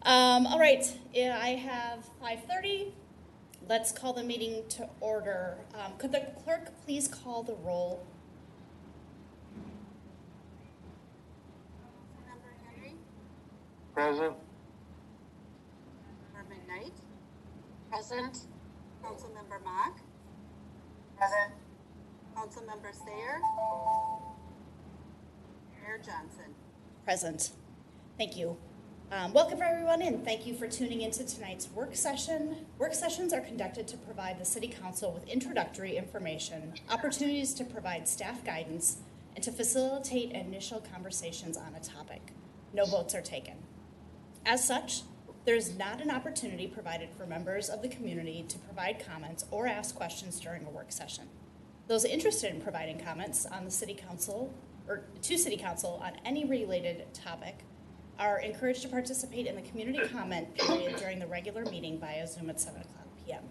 All right, yeah, I have 5:30. Let's call the meeting to order. Could the clerk please call the roll? Councilmember Henry, Present. Councilmember McKnight, Present. Councilmember Mock, Present. Councilmember Sayer, Mayor Johnson. Present. Thank you. Welcome everyone, and thank you for tuning into tonight's work session. Work sessions are conducted to provide the City Council with introductory information, opportunities to provide staff guidance, and to facilitate initial conversations on a topic. No votes are taken. As such, there is not an opportunity provided for members of the community to provide comments or ask questions during a work session. Those interested in providing comments on the City Council or to City Council on any related topic are encouraged to participate in the community comment period during the regular meeting via Zoom at 7 o'clock p.m.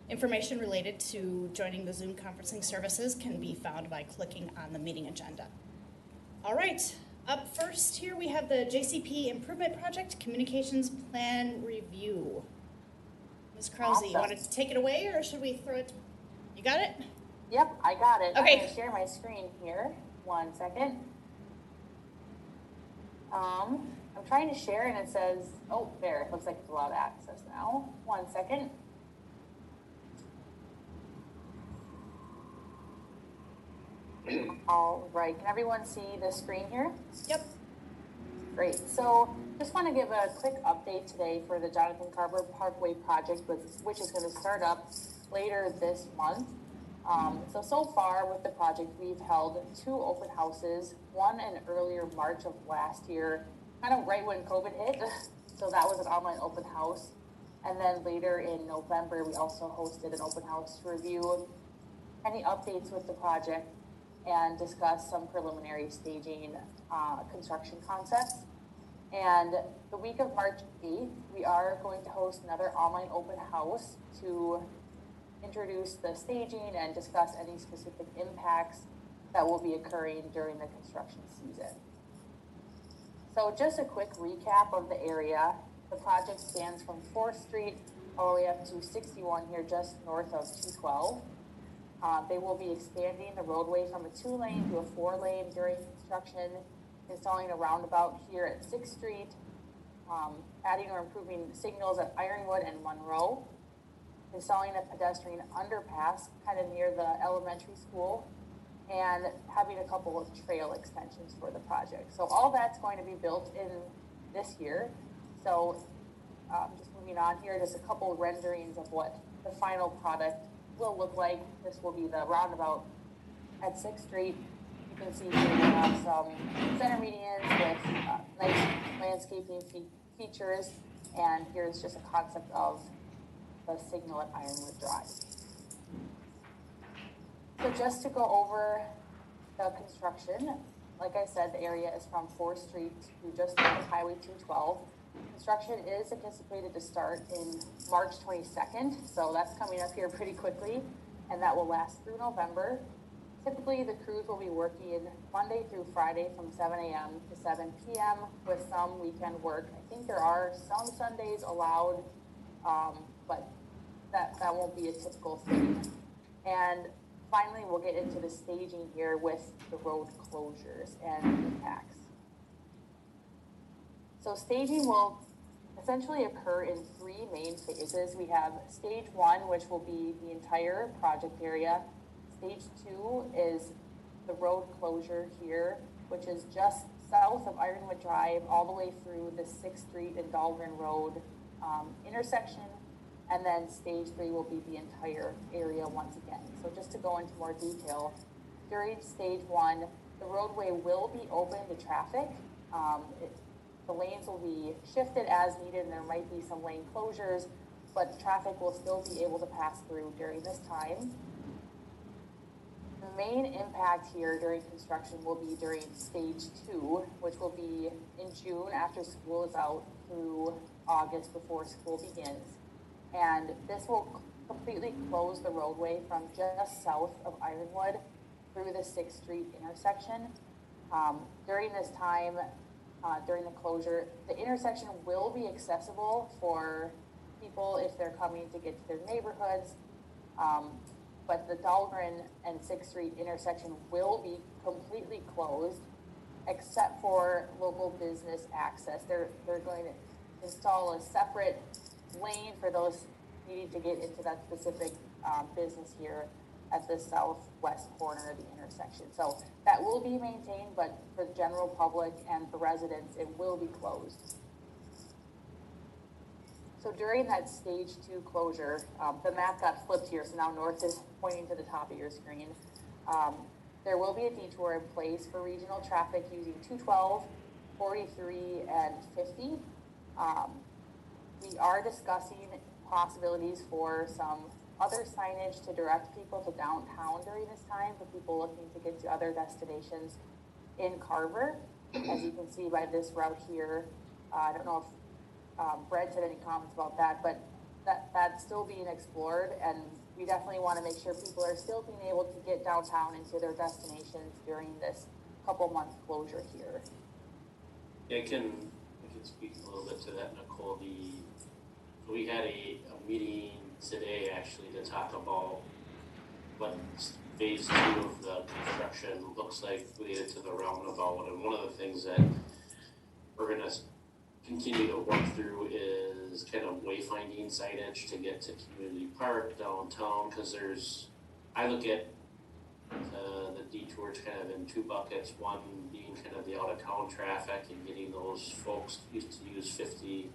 Information related to joining the Zoom conferencing services can be found by clicking on the meeting agenda. All right, up first here we have the JCP Improvement Project Communications Plan Review. Ms. Krause, you want to take it away or should we throw it? You got it? Yep, I got it. Okay. I'm going to share my screen here. 1 second. I'm trying to share and it says, oh, there, it looks like it's allowed access now. 1 second. All right, can everyone see the screen here? Yep. Great, so just want to give a quick update today for the Jonathan Carver Parkway project, which is going to start up later this month. So far with the project, we've held 2 open houses, one in earlier March of last year, kind of right when COVID hit. So that was an online open house. And then later in November, we also hosted an open house to review any updates with the project and discuss some preliminary staging construction concepts. And the week of March 8th, we are going to host another online open house to introduce the staging and discuss any specific impacts that will be occurring during the construction season. So just a quick recap of the area. The project spans from 4th Street all the way up to 61 here just north of 212. They will be expanding the roadway from a 2-lane to a 4-lane during construction, installing a roundabout here at 6th Street, adding or improving signals at Ironwood and Monroe, installing a pedestrian underpass kind of near the elementary school, and having a couple of trail extensions for the project. So all that's going to be built in this year. So just moving on here, just a couple of renderings of what the final product will look like. This will be the roundabout at 6th Street. You can see here we have some center medians with nice landscaping features, and here's just a concept of the signal at Ironwood Drive. So just to go over the construction, like I said, the area is from 4th Street to just north of Highway 212. Construction is anticipated to start in March 22nd, so that's coming up here pretty quickly, and that will last through November. Typically, the crews will be working Monday through Friday from 7 a.m. to 7 p.m. with some weekend work. I think there are some Sundays allowed, but that won't be a typical thing. And finally, we'll get into the staging here with the road closures and impacts. So staging will essentially occur in 3 main phases. We have stage 1, which will be the entire project area. Stage 2 is the road closure here, which is just south of Ironwood Drive all the way through the 6th Street and Dahlgren Road intersection. And then stage 3 will be the entire area once again. So just to go into more detail, during stage 1, the roadway will be open to traffic. The lanes will be shifted as needed, and there might be some lane closures, but traffic will still be able to pass through during this time. The main impact here during construction will be during stage 2, which will be in June after school is out through August before school begins. And this will completely close the roadway from just south of Ironwood through the 6th Street intersection. During this time, during the closure. The intersection will be accessible for people if they're coming to get to their neighborhoods. But the Dahlgren and 6th Street intersection will be completely closed except for local business access. They're going to install a separate lane for those needing to get into that specific business here at the southwest corner of the intersection. So that will be maintained, but for the general public and for residents, it will be closed. So during that stage 2 closure, the map got flipped here, so now north is pointing to the top of your screen. There will be a detour in place for regional traffic using 212, 43, and 50. We are discussing possibilities for some other signage to direct people to downtown during this time for people looking to get to other destinations in Carver. As you can see by this route here, I don't know if Brett had any comments about that, but that's still being explored, and we definitely want to make sure people are still being able to get downtown into their destinations during this couple month closure here. I can speak a little bit to that, Nicole. We had a meeting today actually to talk about what phase 2 of the construction looks like related to the roundabout. And one of the things that we're going to continue to work through is kind of wayfinding signage to get to Community Park, downtown, because I look at the detours kind of in 2 buckets, one being kind of the out of town traffic and getting those folks used to use 50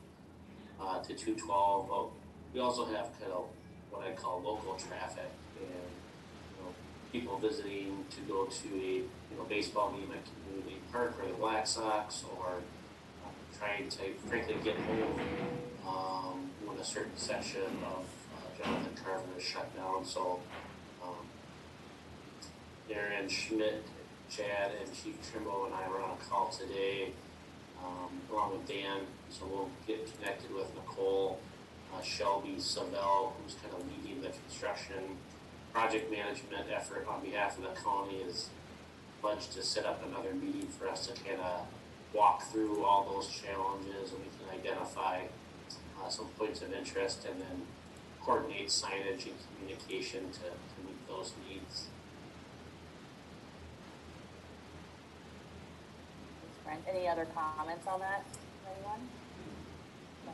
to 212. But we also have kind of what I call local traffic, and people visiting to go to a baseball game at Community Park or the Black Sox, or trying to frankly get home when a certain section of Jonathan Carver is shut down. So Darren Schmidt, Chad, and Chief Trimble and I were on a call today, along with Dan. So we'll get connected with Nicole, Shelby Savell, who's kind of leading the construction project management effort on behalf of the county, is pledged to set up another meeting for us to kind of walk through all those challenges, and we can identify some points of interest and then coordinate signage and communication to meet those needs. Thanks, Brent. Any other comments on that, anyone? No.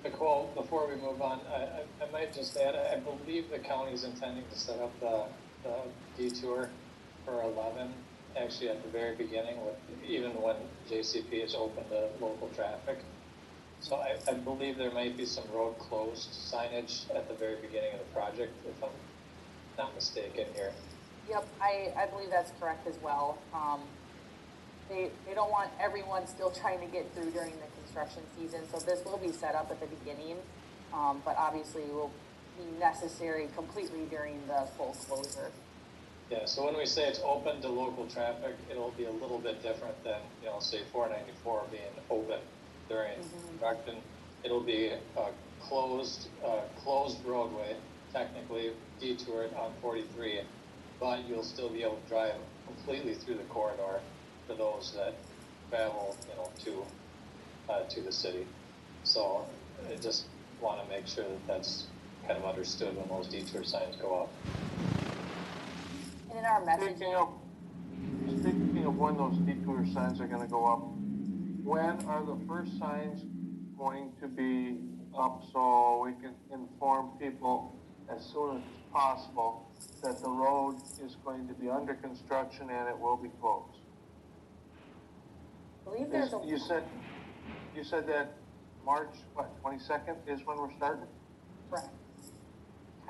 Nicole, before we move on, I might just add, I believe the county's intending to set up the detour for 11, actually at the very beginning, even when JCP is open to local traffic. So I believe there might be some road closed signage at the very beginning of the project, if I'm not mistaken here. Yep, I believe that's correct as well. They don't want everyone still trying to get through during the construction season, so this will be set up at the beginning, but obviously will be necessary completely during the full closure. Yeah, so when we say it's open to local traffic, it'll be a little bit different than, say 494 being open during construction. It'll be a closed roadway, technically detoured on 43, but you'll still be able to drive completely through the corridor for those that travel, to the city. So I just want to make sure that that's kind of understood when those detour signs go up. And in our messaging, Speaking of when those detour signs are going to go up, when are the first signs going to be up so we can inform people as soon as possible that the road is going to be under construction and it will be closed? I believe there's You said that March 22nd is when we're starting? Correct.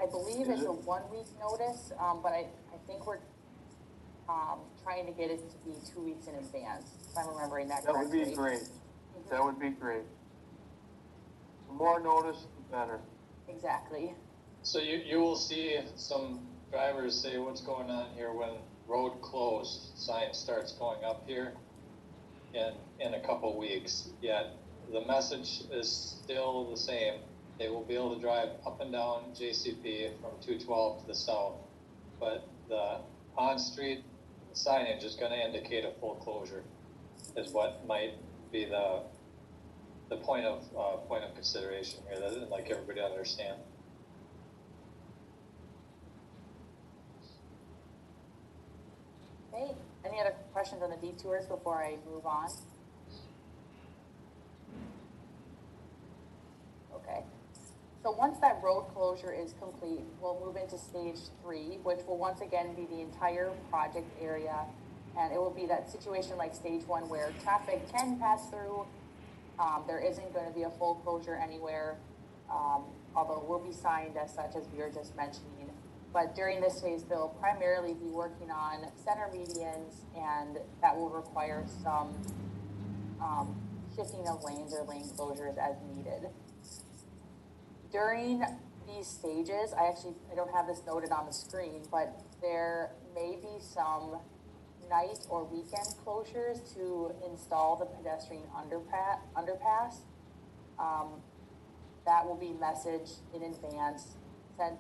I believe it's a 1 week notice, but I think we're trying to get it to be 2 weeks in advance, if I'm remembering that correctly. That would be great. That would be great. The more notice, the better. Exactly. So you will see some drivers say what's going on here when road closed sign starts going up here in a couple weeks. Yet the message is still the same. They will be able to drive up and down JCP from 212 to the south, but the on-street signage is gonna indicate a full closure, is what might be the point of consideration here, that I'd like everybody to understand. Okay, any other questions on the detours before I move on? Okay, so once that road closure is complete, we'll move into stage 3, which will once again be the entire project area. And it will be that situation like stage 1 where traffic can pass through. There isn't going to be a full closure anywhere, although it will be signed as such, as we were just mentioning. But during this phase, they'll primarily be working on center medians, and that will require some shifting of lanes or lane closures as needed. During these stages, I don't have this noted on the screen, but there may be some night or weekend closures to install the pedestrian underpass. That will be messaged in advance, send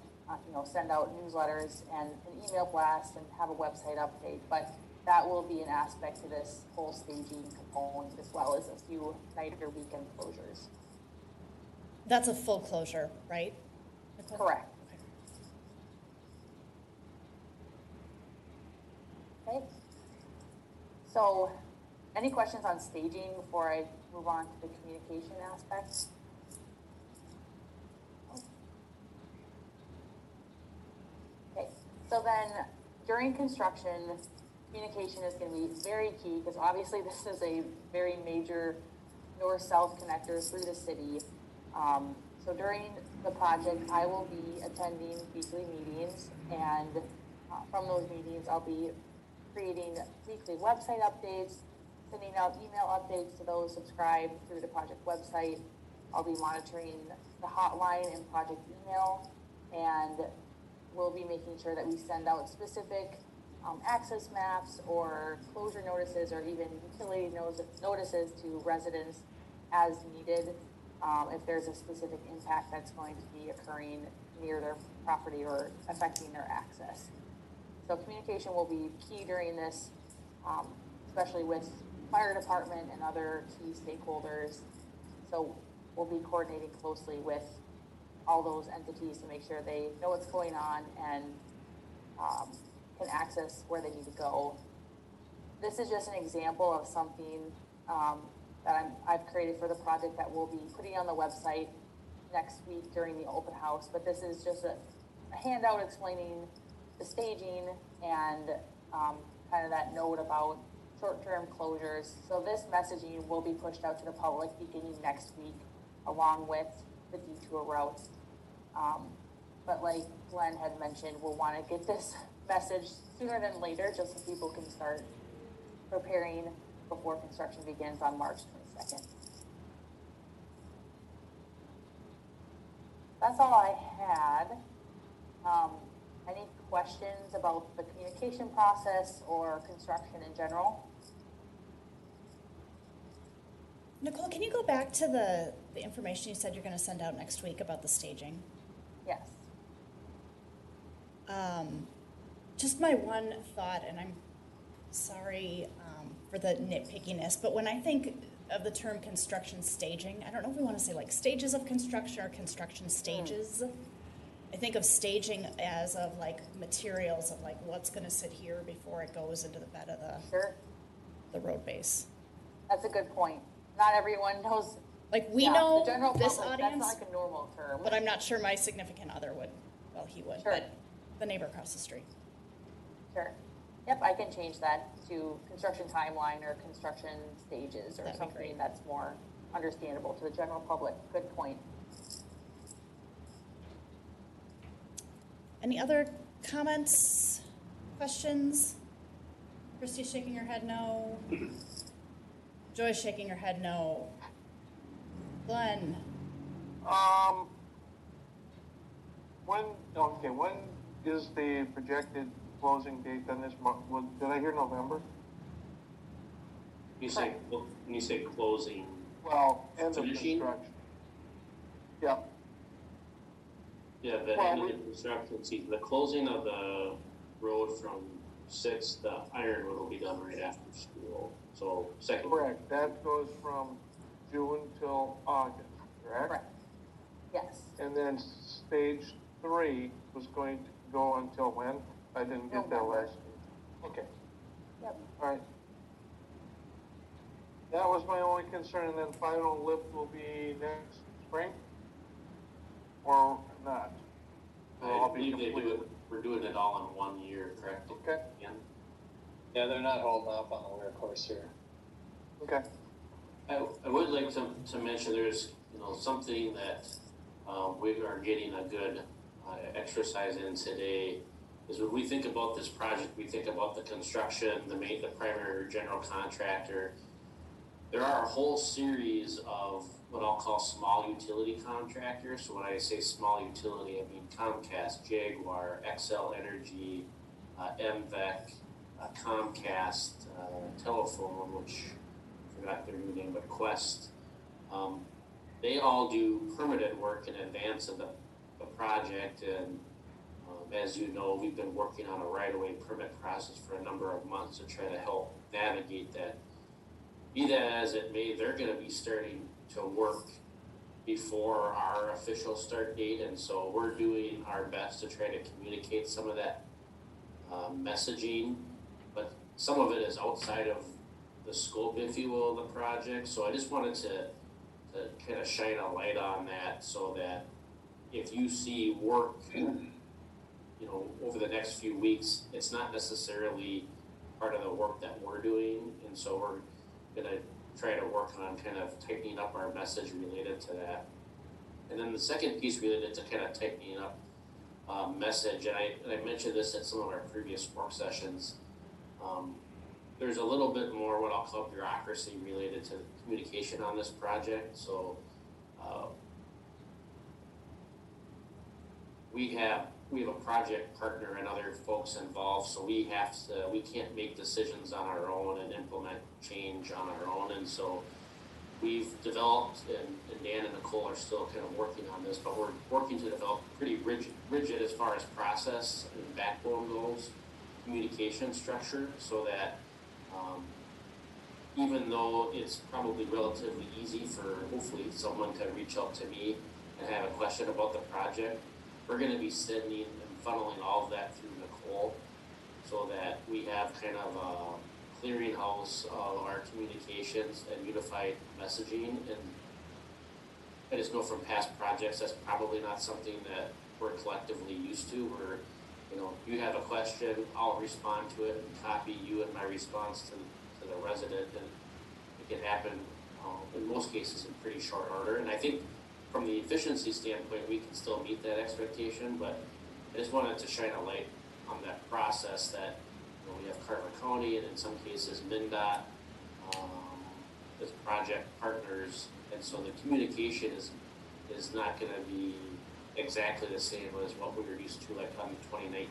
out newsletters and an email blast and have a website update. But that will be an aspect to this whole staging component, as well as a few night or weekend closures. That's a full closure, right, Nicole? Correct. Okay. So, any questions on staging before I move on to the communication aspect? Okay, so then during construction, communication is going to be very key, because obviously this is a very major north-south connector through the city. So during the project, I will be attending weekly meetings, and from those meetings, I'll be creating weekly website updates, sending out email updates to those subscribed through the project website. I'll be monitoring the hotline and project email, and we'll be making sure that we send out specific access maps or closure notices, or even utility notices to residents as needed, if there's a specific impact that's going to be occurring near their property or affecting their access. So communication will be key during this, especially with fire department and other key stakeholders. So we'll be coordinating closely with all those entities to make sure they know what's going on and can access where they need to go. This is just an example of something that I've created for the project that we'll be putting on the website next week during the open house. But this is just a handout explaining the staging and kind of that note about short-term closures. So this messaging will be pushed out to the public beginning next week, along with the detour routes. But like Glenn had mentioned, we'll want to get this message sooner than later, just so people can start preparing before construction begins on March 22nd. That's all I had. Any questions about the communication process or construction in general? Nicole, can you go back to the information you said you're going to send out next week about the staging? Yes. Just my one thought, and I'm sorry for the nitpickiness, but when I think of the term construction staging, I don't know if we want to say like stages of construction or construction stages. I think of staging as of like materials of like what's going to sit here before it goes into the bed of the road base. That's a good point. Not everyone knows. Like we know the general this public, audience, that's not like a normal term. but I'm not sure my significant other would. Well, he would, Sure. but the neighbor across the street. Sure. Yep, I can change that to construction timeline or construction stages or That'd be something great. that's more understandable to the general public. Good point. Any other comments, questions? Christy's shaking her head no. Joy's shaking her head no. Glenn, when is the projected closing date on this month? Did I hear November? When you say closing, Well, end of Finishing? construction. Yeah, yeah, the end of the construction season, the closing of the road from 6th, the ironwood will be done right after school. So second. Correct, that goes from June till August, correct? Correct. Yes. And then stage 3 was going to go until when? I didn't get that November. last week. Okay, Yep. all right. That was my only concern, and then final lift will be next spring? Or not? Will all I be believe they do completed? it, we're doing it all in 1 year, correct? Okay. Ian? Yeah, they're not holding off on the wear course here. Okay, I would like to mention there's, something that we are getting a good exercise in today is when we think about this project, we think about the construction, the primary general contractor. There are a whole series of what I'll call small utility contractors. So when I say small utility, I mean Comcast, Jaguar, XL Energy, MVEC, Comcast, Telephone, which I forgot their new name, but Quest. They all do permitted work in advance of the project, and as you know, we've been working on a right-of-way permit process for a number of months to try to help navigate that. Be that as it may, they're going to be starting to work before our official start date, and so we're doing our best to try to communicate some of that messaging, but some of it is outside of the scope, if you will, of the project. So I just wanted to kind of shine a light on that, so that if you see work, over the next few weeks, it's not necessarily part of the work that we're doing, and so we're gonna try to work on kind of tightening up our message related to that. And then the second piece related to kind of tightening up message, and I mentioned this at some of our previous work sessions. There's a little bit more what I'll call bureaucracy related to communication on this project. So we have a project partner and other folks involved, so we can't make decisions on our own and implement change on our own. And so we've developed, and Dan and Nicole are still kind of working on this, but we're working to develop pretty rigid as far as process and backbone goes, communication structure, so that even though it's probably relatively easy for hopefully someone to reach out to me and have a question about the project, we're going to be sending and funneling all of that through Nicole, so that we have kind of a clearinghouse of our communications and unified messaging. And I just know from past projects that's probably not something that we're collectively used to. Where you have a question, I'll respond to it and copy you in my response to the resident, and it can happen in most cases in pretty short order. And I think from the efficiency standpoint, we can still meet that expectation, but I just wanted to shine a light on that process that we have Carver County and in some cases MnDOT as project partners, and so the communication is not going to be exactly the same as what we were used to, like on the 2019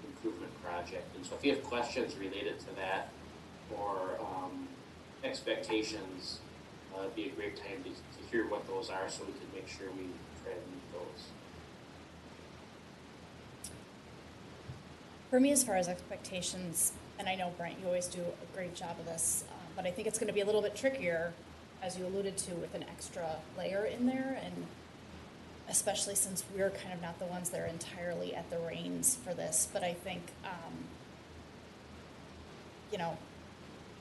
improvement project. And so if you have questions related to that or expectations, it'd be a great time to hear what those are, so we can make sure we try to meet those. For me, as far as expectations, and I know, Brent, you always do a great job of this, but I think it's going to be a little bit trickier, as you alluded to, with an extra layer in there, and especially since we're kind of not the ones that are entirely at the reins for this. But I think,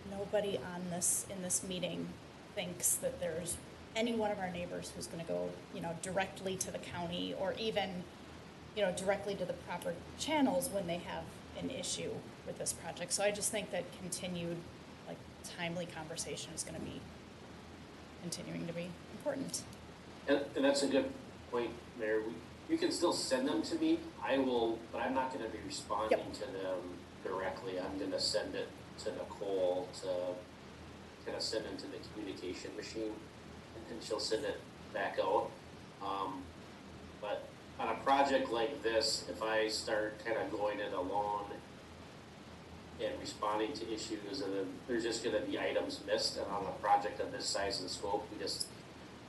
nobody in this meeting thinks that there's any one of our neighbors who's going to go, directly to the county, or even, directly to the proper channels when they have an issue with this project. So I just think that continued, timely conversation is going to be continuing to be important. And that's a good point, Mayor. You can still send them to me. I will, but I'm not going to be responding to them directly. I'm going to send it to Nicole to kind of send into the communication machine, and she'll send it back out. But on a project like this, if I start kind of going it alone and responding to issues, and then there's just going to be items missed, and on a project of this size and scope,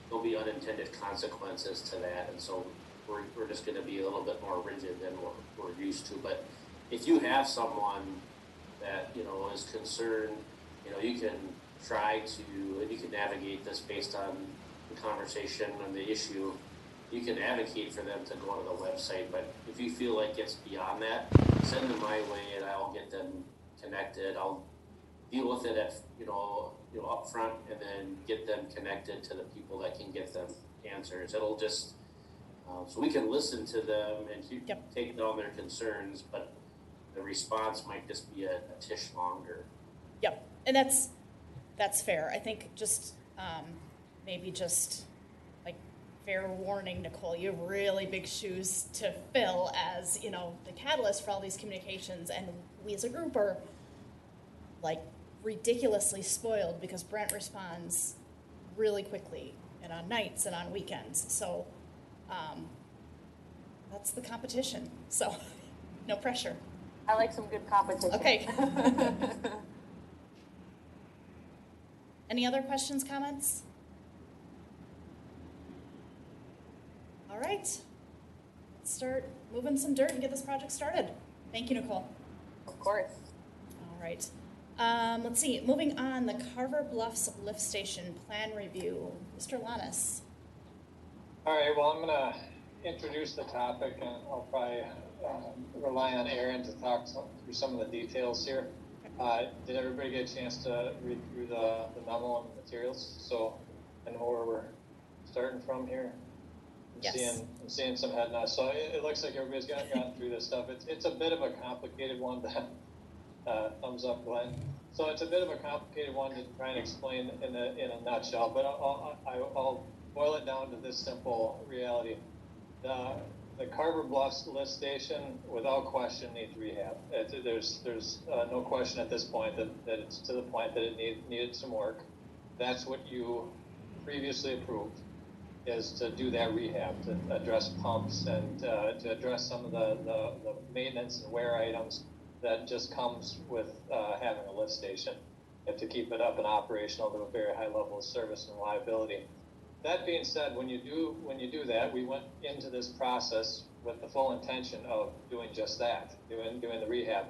there'll be unintended consequences to that, and so we're just going to be a little bit more rigid than what we're used to. But if you have someone that, you know, is concerned, you know, you can try to, and you can navigate this based on the conversation and the issue. You can advocate for them to go to the website, but if you feel like it's beyond that, send them my way and I'll get them connected. I'll deal with it at, up front, and then get them connected to the people that can get them answers. It'll just, so we can listen to them and take down their concerns, but the response might just be a tish longer. Yep, and that's fair. I think just maybe just like fair warning, Nicole, you have really big shoes to fill as, you know, the catalyst for all these communications, and we as a group are like ridiculously spoiled because Brent responds really quickly and on nights and on weekends. So that's the competition. So no pressure. I like some good competition. Okay. Any other questions, comments? All right. Let's start moving some dirt and get this project started. Thank you, Nicole. Of course. All right. Let's see. Moving on, the Carver Bluffs Lift Station Plan Review. Mr. Lannis. All right, well, I'm going to introduce the topic, and I'll probably rely on Aaron to talk through some of the details here. Did everybody get a chance to read through the memo and the materials? So I know where we're starting from here. I'm seeing some head nods. So it looks like everybody's gotten through this stuff. It's a bit of a complicated one. Thumbs up, Glenn. So it's a bit of a complicated one to try and explain in a nutshell, but I'll boil it down to this simple reality. The Carver Bluffs lift station, without question, needs rehab. There's no question at this point that it's to the point that it needed some work. That's what you previously approved, is to do that rehab, to address pumps and to address some of the maintenance and wear items that just comes with having a lift station. You have to keep it up and operational to a very high level of service and reliability. That being said, when you do that, we went into this process with the full intention of doing just that, doing the rehab.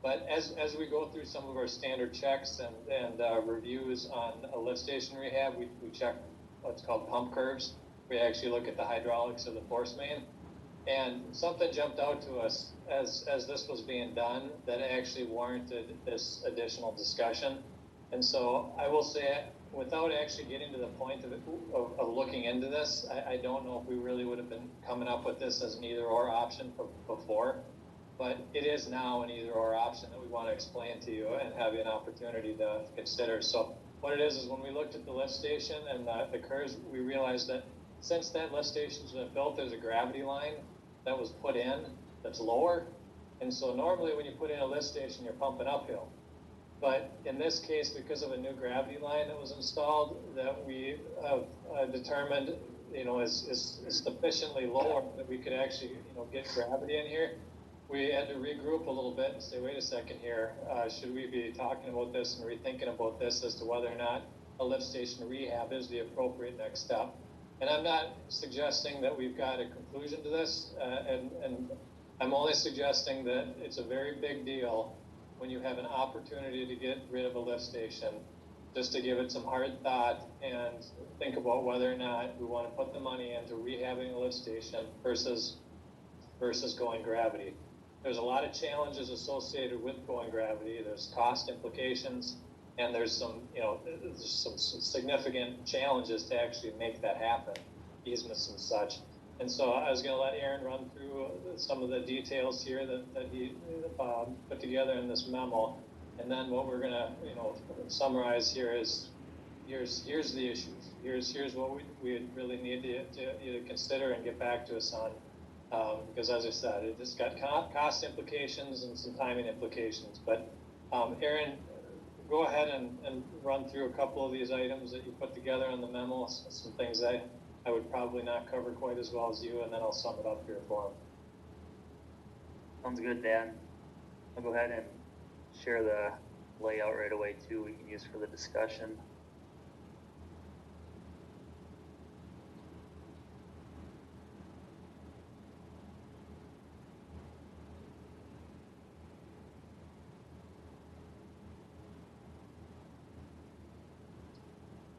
But as we go through some of our standard checks and reviews on a lift station rehab, we check what's called pump curves. We actually look at the hydraulics of the force main. And something jumped out to us as this was being done that actually warranted this additional discussion. And so I will say, without actually getting to the point of looking into this, I don't know if we really would have been coming up with this as an either-or option before. But it is now an either-or option that we want to explain to you and have you an opportunity to consider. So what it is when we looked at the lift station and the curves, we realized that since that lift station's been built, there's a gravity line that was put in that's lower. And so normally when you put in a lift station, you're pumping uphill. But in this case, because of a new gravity line that was installed, that we have determined, is sufficiently lower that we could actually, get gravity in here. We had to regroup a little bit and say, wait a second here, should we be talking about this and rethinking about this as to whether or not a lift station rehab is the appropriate next step? And I'm not suggesting that we've got a conclusion to this, and I'm only suggesting that it's a very big deal when you have an opportunity to get rid of a lift station, just to give it some hard thought and think about whether or not we want to put the money into rehabbing a lift station versus going gravity. There's a lot of challenges associated with going gravity. There's cost implications, and there's some significant challenges to actually make that happen, easements and such. And so I was going to let Aaron run through some of the details here that he put together in this memo, and then what we're going to summarize here is here's the issues. Here's what we really need to either consider and get back to us on, because as I said, it just got cost implications and some timing implications. But Aaron, go ahead and run through a couple of these items that you put together in the memo, some things that I would probably not cover quite as well as you, and then I'll sum it up here for him. Sounds good, Dan. I'll go ahead and share the layout right away too, we can use for the discussion.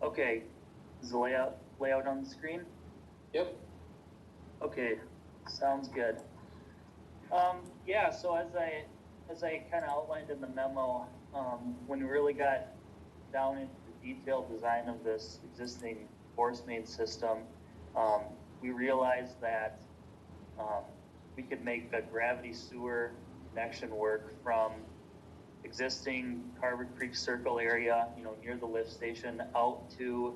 Okay, is the layout on the screen? Yep. Okay, sounds good. Yeah, so as I kind of outlined in the memo, when we really got down into the detailed design of this existing force main system, we realized that we could make a gravity sewer connection work from existing Carver Creek Circle area, near the lift station, out to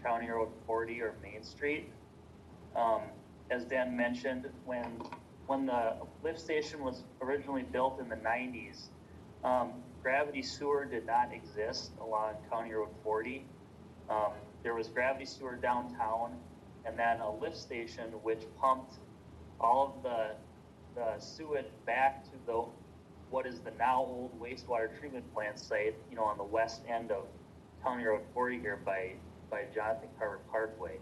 County Road 40 or Main Street. As Dan mentioned, when the lift station was originally built in the 90s, gravity sewer did not exist along County Road 40. There was gravity sewer downtown, and then a lift station which pumped all of the sewage back to what is the now old wastewater treatment plant site, on the west end of County Road 40 here by Jonathan Carver Parkway.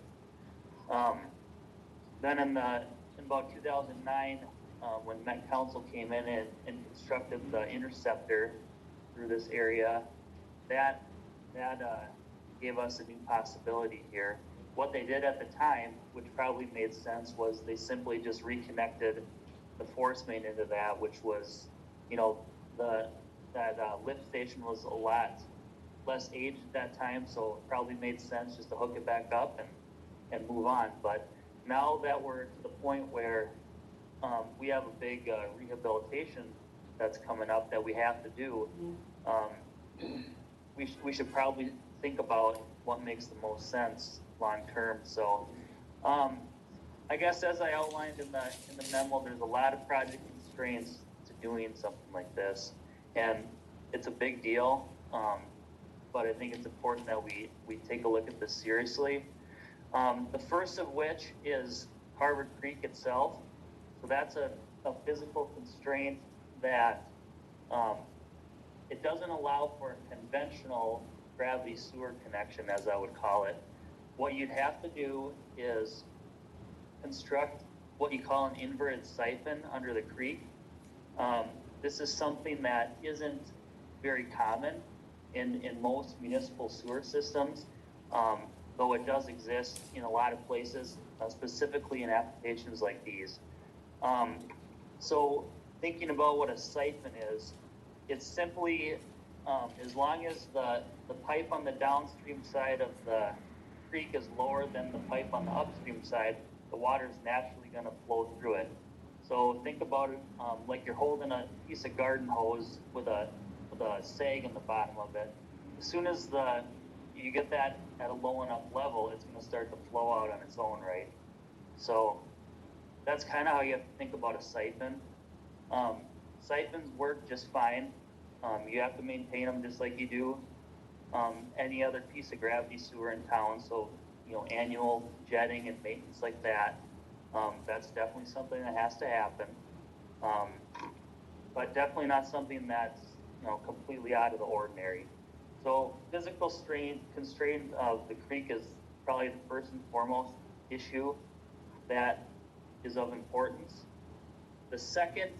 Then in about 2009, when Met Council came in and constructed the interceptor through this area, that gave us a new possibility here. What they did at the time, which probably made sense, was they simply just reconnected the force main into that, which was, that lift station was a lot less aged at that time, so it probably made sense just to hook it back up and move on. But now that we're to the point where we have a big rehabilitation that's coming up that we have to do, we should probably think about what makes the most sense long term. So I guess as I outlined in the memo, there's a lot of project constraints to doing something like this, and it's a big deal. But I think it's important that we take a look at this seriously. The first of which is Carver Creek itself. So that's a physical constraint that it doesn't allow for a conventional gravity sewer connection, as I would call it. What you'd have to do is construct what you call an inverted siphon under the creek. This is something that isn't very common in most municipal sewer systems, though it does exist in a lot of places, specifically in applications like these. So thinking about what a siphon is, it's simply, as long as the pipe on the downstream side of the creek is lower than the pipe on the upstream side, the water is naturally going to flow through it. So think about it like you're holding a piece of garden hose with a sag in the bottom of it. As soon as you get that at a low enough level, it's going to start to flow out on its own, right? So that's kind of how you have to think about a siphon. Siphons work just fine. You have to maintain them just like you do any other piece of gravity sewer in town. So, annual jetting and maintenance like that. That's definitely something that has to happen. But definitely not something that's, completely out of the ordinary. So physical constraint of the creek is probably the first and foremost issue that is of importance. The second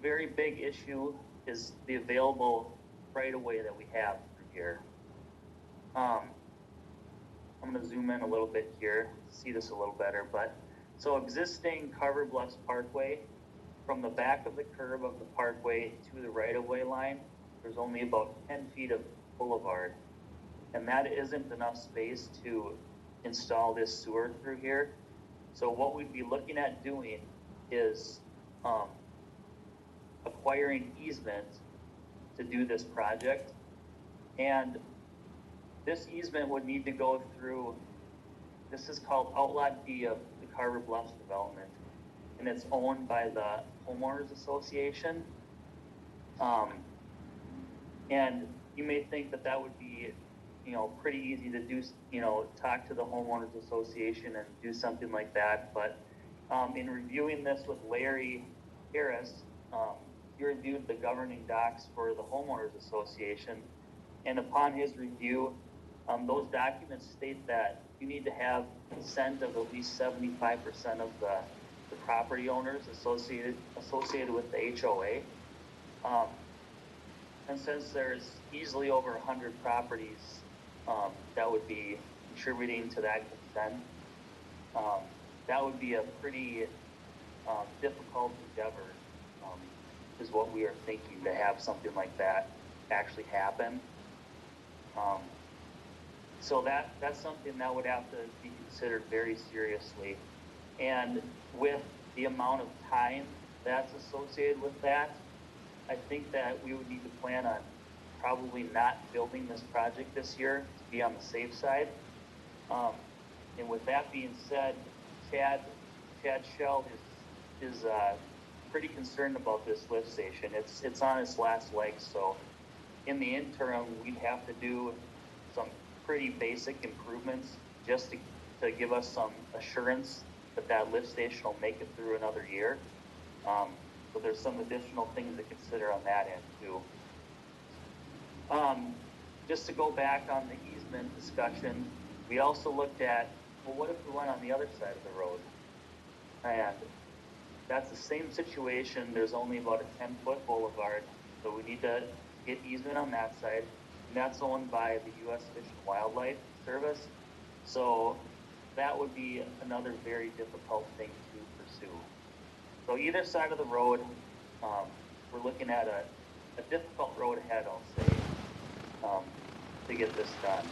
very big issue is the available right-of-way that we have through here. I'm going to zoom in a little bit here to see this a little better. But so existing Carver Bluffs Parkway, from the back of the curb of the parkway to the right-of-way line, there's only about 10 feet of boulevard. And that isn't enough space to install this sewer through here. So what we'd be looking at doing is acquiring easement to do this project. And this easement would need to go through, this is called Outlot D of the Carver Bluffs development, and it's owned by the Homeowners Association. And you may think that would be, pretty easy to do, talk to the Homeowners Association and do something like that. But in reviewing this with Larry Harris, he reviewed the governing docs for the Homeowners Association. And upon his review, those documents state that you need to have consent of at least 75% of the property owners associated with the HOA. And since there's easily over 100 properties that would be contributing to that consent. That would be a pretty difficult endeavor, is what we are thinking, to have something like that actually happen. So that's something that would have to be considered very seriously. And with the amount of time that's associated with that, I think that we would need to plan on probably not building this project this year to be on the safe side. And with that being said, Chad Shell is pretty concerned about this lift station. It's on its last legs, so in the interim, we'd have to do some pretty basic improvements just to give us some assurance that lift station will make it through another year. So there's some additional things to consider on that end too. Just to go back on the easement discussion, we also looked at, well, what if we went on the other side of the road? And that's the same situation. There's only about a 10-foot boulevard, so we need to get easement on that side, and that's owned by the U.S. Fish and Wildlife Service. So that would be another very difficult thing to pursue. So either side of the road, we're looking at a difficult road ahead, I'll say, to get this done.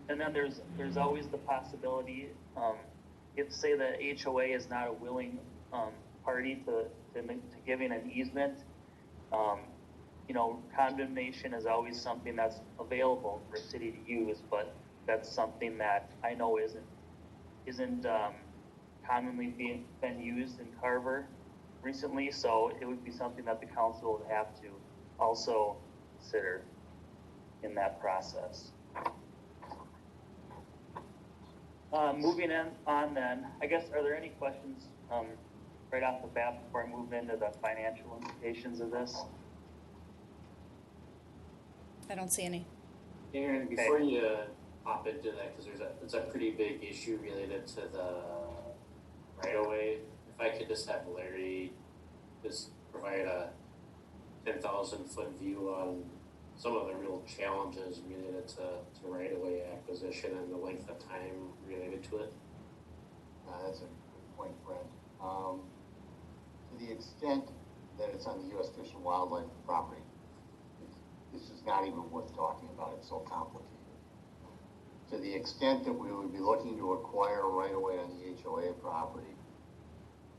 And then there's always the possibility, if say the HOA is not a willing party to giving an easement, condemnation is always something that's available for a city to use, but that's something that I know isn't commonly been used in Carver recently, so it would be something that the council would have to also consider in that process. Moving on then, I guess, are there any questions right off the bat before I move into the financial implications of this? I don't see any. Aaron, before you hop into that, because it's a pretty big issue related to the right-of-way, if I could just have Larry just provide a 10,000-foot view on some of the real challenges related to right-of-way acquisition and the length of time related to it. That's a good point, Brent. To the extent that it's on the U.S. Fish and Wildlife property, this is not even worth talking about. It's so complicated. To the extent that we would be looking to acquire right-of-way on the HOA property,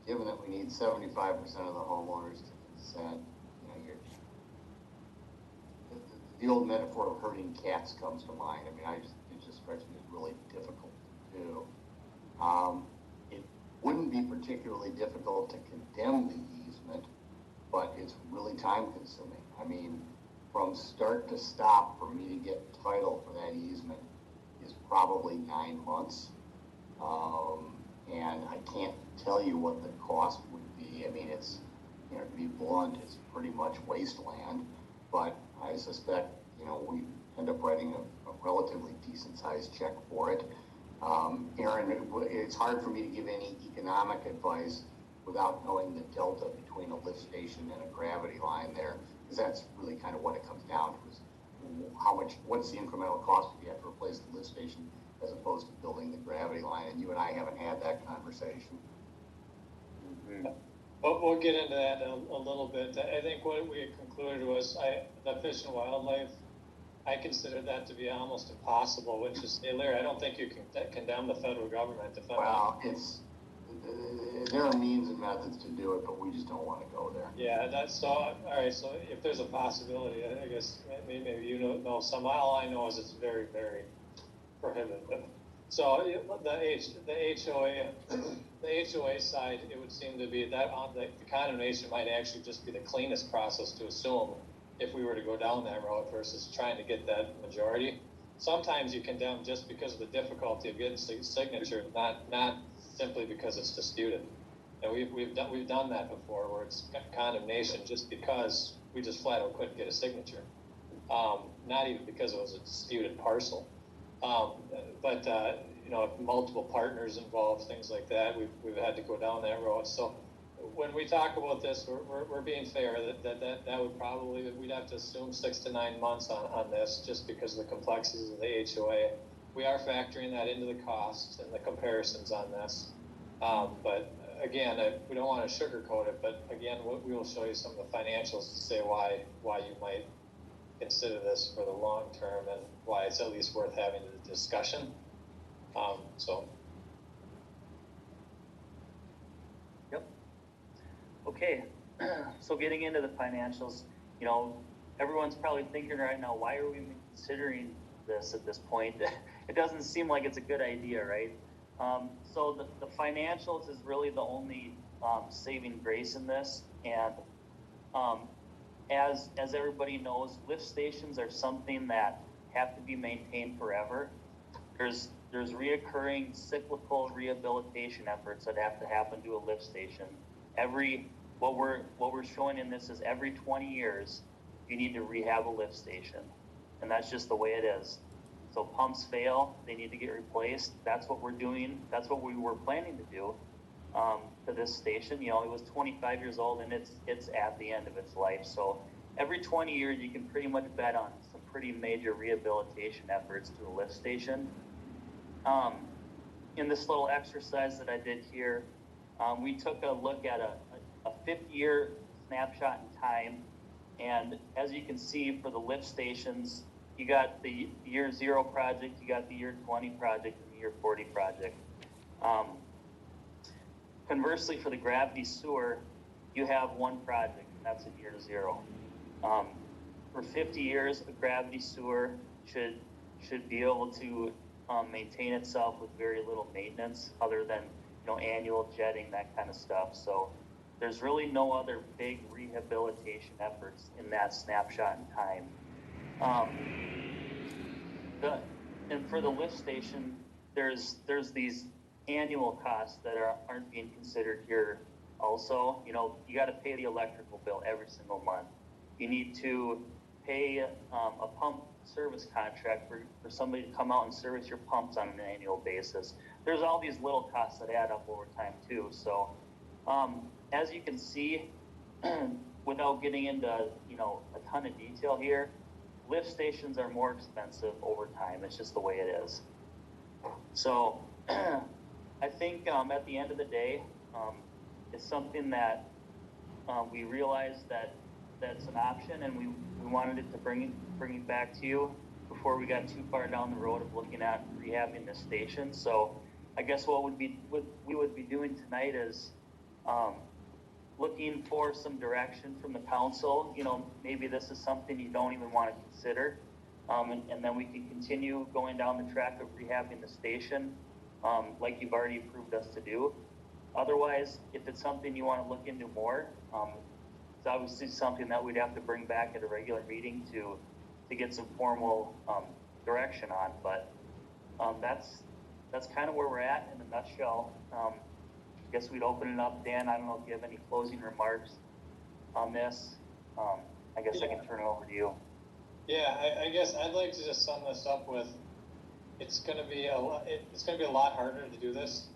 given that we need 75% of the homeowners to consent, the old metaphor of herding cats comes to mind. I mean, it just strikes me as really difficult to do. It wouldn't be particularly difficult to condemn the easement, but it's really time consuming. I mean, from start to stop for me to get title for that easement is probably 9 months. And I can't tell you what the cost would be. I mean, it's, to be blunt, it's pretty much wasteland, but I suspect, we end up writing a relatively decent sized check for it. Aaron, it's hard for me to give any economic advice without knowing the delta between a lift station and a gravity line there, because that's really kind of what it comes down to, is what's the incremental cost if you have to replace the lift station as opposed to building the gravity line, and you and I haven't had that conversation. Mm-hmm. But we'll get into that a little bit. I think what we concluded was the Fish and Wildlife, I consider that to be almost impossible, which is, Larry, I don't think you can condemn the federal government. Well, there are means and methods to do it, but we just don't want to go there. Yeah, all right, so if there's a possibility, I guess maybe you know some, all I know is it's very, very prohibitive. So the HOA side, it would seem to be that the condemnation might actually just be the cleanest process to assume if we were to go down that road versus trying to get that majority. Sometimes you condemn just because of the difficulty of getting signature, not simply because it's disputed. And we've done that before, where it's condemnation just because we just flat out couldn't get a signature, not even because it was a disputed parcel. But if multiple partners involved, things like that, we've had to go down that road. So when we talk about this, we're being fair, that would probably, we'd have to assume 6 to 9 months on this, just because of the complexities of the HOA. We are factoring that into the costs and the comparisons on this. But again, we don't want to sugarcoat it, but again, we will show you some of the financials to say why you might consider this for the long term and why it's at least worth having the discussion. So. Yep. Okay, so getting into the financials, you know, everyone's probably thinking right now, why are we even considering this at this point? It doesn't seem like it's a good idea, right? So the financials is really the only saving grace in this, and as everybody knows, lift stations are something that have to be maintained forever. There's reoccurring cyclical rehabilitation efforts that have to happen to a lift station. What we're showing in this is every 20 years you need to rehab a lift station, and that's just the way it is. So pumps fail, they need to get replaced. That's what we're doing. That's what we were planning to do to this station. You know, it was 25 years old and it's at the end of its life. So every 20 years you can pretty much bet on some pretty major rehabilitation efforts to a lift station. In this little exercise that I did here, we took a look at a 50-year snapshot in time. And as you can see, for the lift stations, you got the year 0 project, you got the year 20 project, and the year 40 project. Conversely, for the gravity sewer, you have one project, and that's in year 0. For 50 years, a gravity sewer should be able to maintain itself with very little maintenance, other than annual jetting, that kind of stuff. So there's really no other big rehabilitation efforts in that snapshot in time. And for the lift station, there's these annual costs that aren't being considered here. Also, you got to pay the electrical bill every single month. You need to pay a pump service contract for somebody to come out and service your pumps on an annual basis. There's all these little costs that add up over time too. So as you can see, without getting into a ton of detail here, lift stations are more expensive over time. It's just the way it is. So I think at the end of the day, it's something that we realized that that's an option, and we wanted it to bring it back to you before we got too far down the road of looking at rehabbing the station. So I guess what we would be doing tonight is looking for some direction from the council. Maybe this is something you don't even want to consider, and then we can continue going down the track of rehabbing the station, like you've already approved us to do. Otherwise, if it's something you want to look into more, it's obviously something that we'd have to bring back at a regular meeting to get some formal direction on. But that's kind of where we're at in a nutshell. I guess we'd open it up. Dan, I don't know if you have any closing remarks on this. I guess I can turn it over to you. Yeah, I guess I'd like to just sum this up with, it's going to be a lot harder to do this.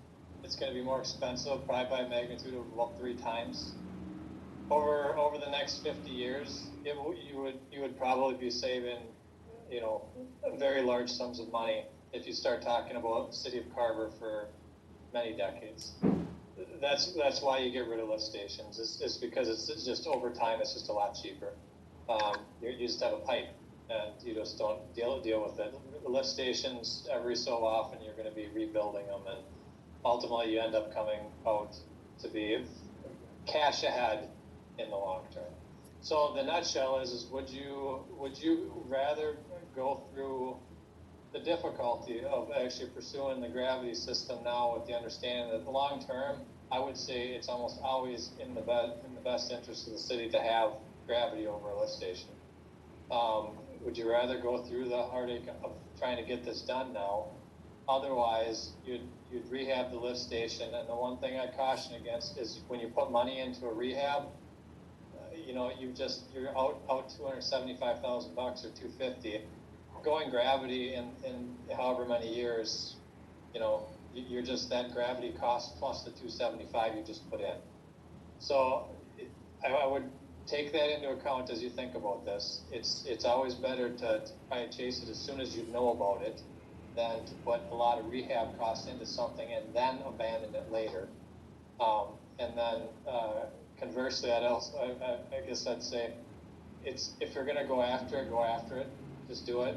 It's going to be more expensive, probably by a magnitude of about 3 times. Over the next 50 years, you would probably be saving, very large sums of money if you start talking about the city of Carver for many decades. That's why you get rid of lift stations. It's because it's just over time. It's just a lot cheaper. You just have a pipe, and you just don't deal with it. The lift stations, every so often, you're going to be rebuilding them, and ultimately you end up coming out to be cash ahead in the long term. So the nutshell is would you rather go through the difficulty of actually pursuing the gravity system now with the understanding that the long term, I would say it's almost always in the best interest of the city to have gravity over a lift station? Would you rather go through the heartache of trying to get this done now? Otherwise, you'd rehab the lift station. And the one thing I caution against is when you put money into a rehab, you're out $275,000 or $250,000. Going gravity in however many years, you're just that gravity cost plus the $275,000 you just put in. So I would take that into account as you think about this. It's always better to try and chase it as soon as you know about it than to put a lot of rehab costs into something and then abandon it later. And then conversely, I guess I'd say if you're going to go after it. Just do it.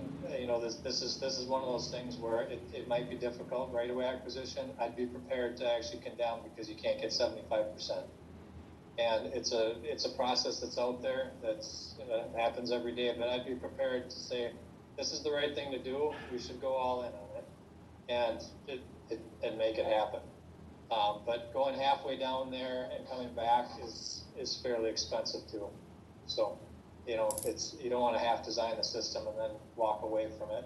This is one of those things where it might be difficult right away acquisition. I'd be prepared to actually condemn because you can't get 75%. And it's a process that's out there that's happens every day. But I'd be prepared to say this is the right thing to do. We should go all in on it and make it happen. But going halfway down there and coming back is fairly expensive too. So, you don't want to half design the system and then walk away from it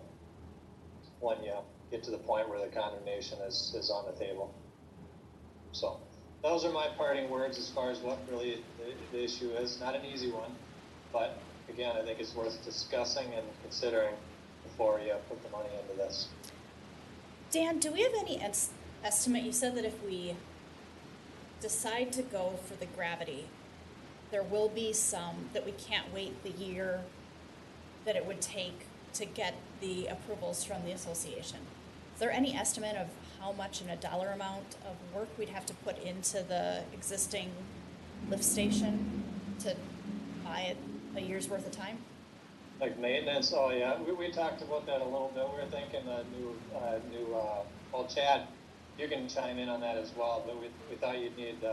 when you get to the point where the condemnation is on the table. So those are my parting words as far as what really the issue is. Not an easy one, but again, I think it's worth discussing and considering before you put the money into this. Dan, do we have any estimate? You said that if we decide to go for the gravity, there will be some that we can't wait the year that it would take to get the approvals from the association. Is there any estimate of how much in a dollar amount of work we'd have to put into the existing lift station to buy it a year's worth of time? Like maintenance? Oh yeah, we talked about that a little bit. We were thinking the new well, Chad, you can chime in on that as well, but we thought you'd need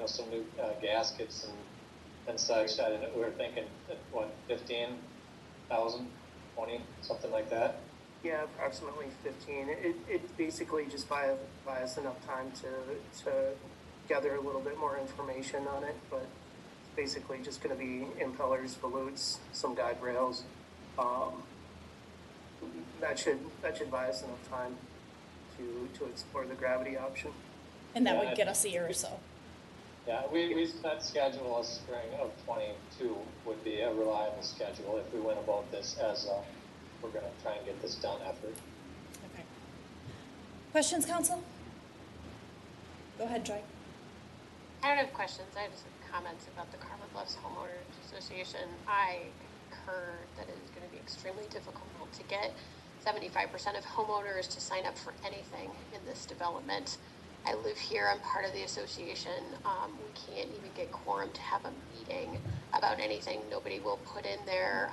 some new gaskets and such. We were thinking, what, 15,000, 20, something like that? Yeah, approximately 15. It basically just buy us enough time to gather a little bit more information on it, but it's basically just going to be impellers, volutes, some guide rails. That should buy us enough time to explore the gravity option. And that would get us a year or so. Yeah, we set schedule as spring of 22 would be a reliable schedule if we went about this as we're going to try and get this done effort. Okay. Questions, council? Go ahead, Joy. I don't have questions. I just have comments about the Carver Bluffs Homeowners Association. I concur that it is going to be extremely difficult to get 75% of homeowners to sign up for anything in this development. I live here. I'm part of the association. We can't even get quorum to have a meeting about anything. Nobody will put in their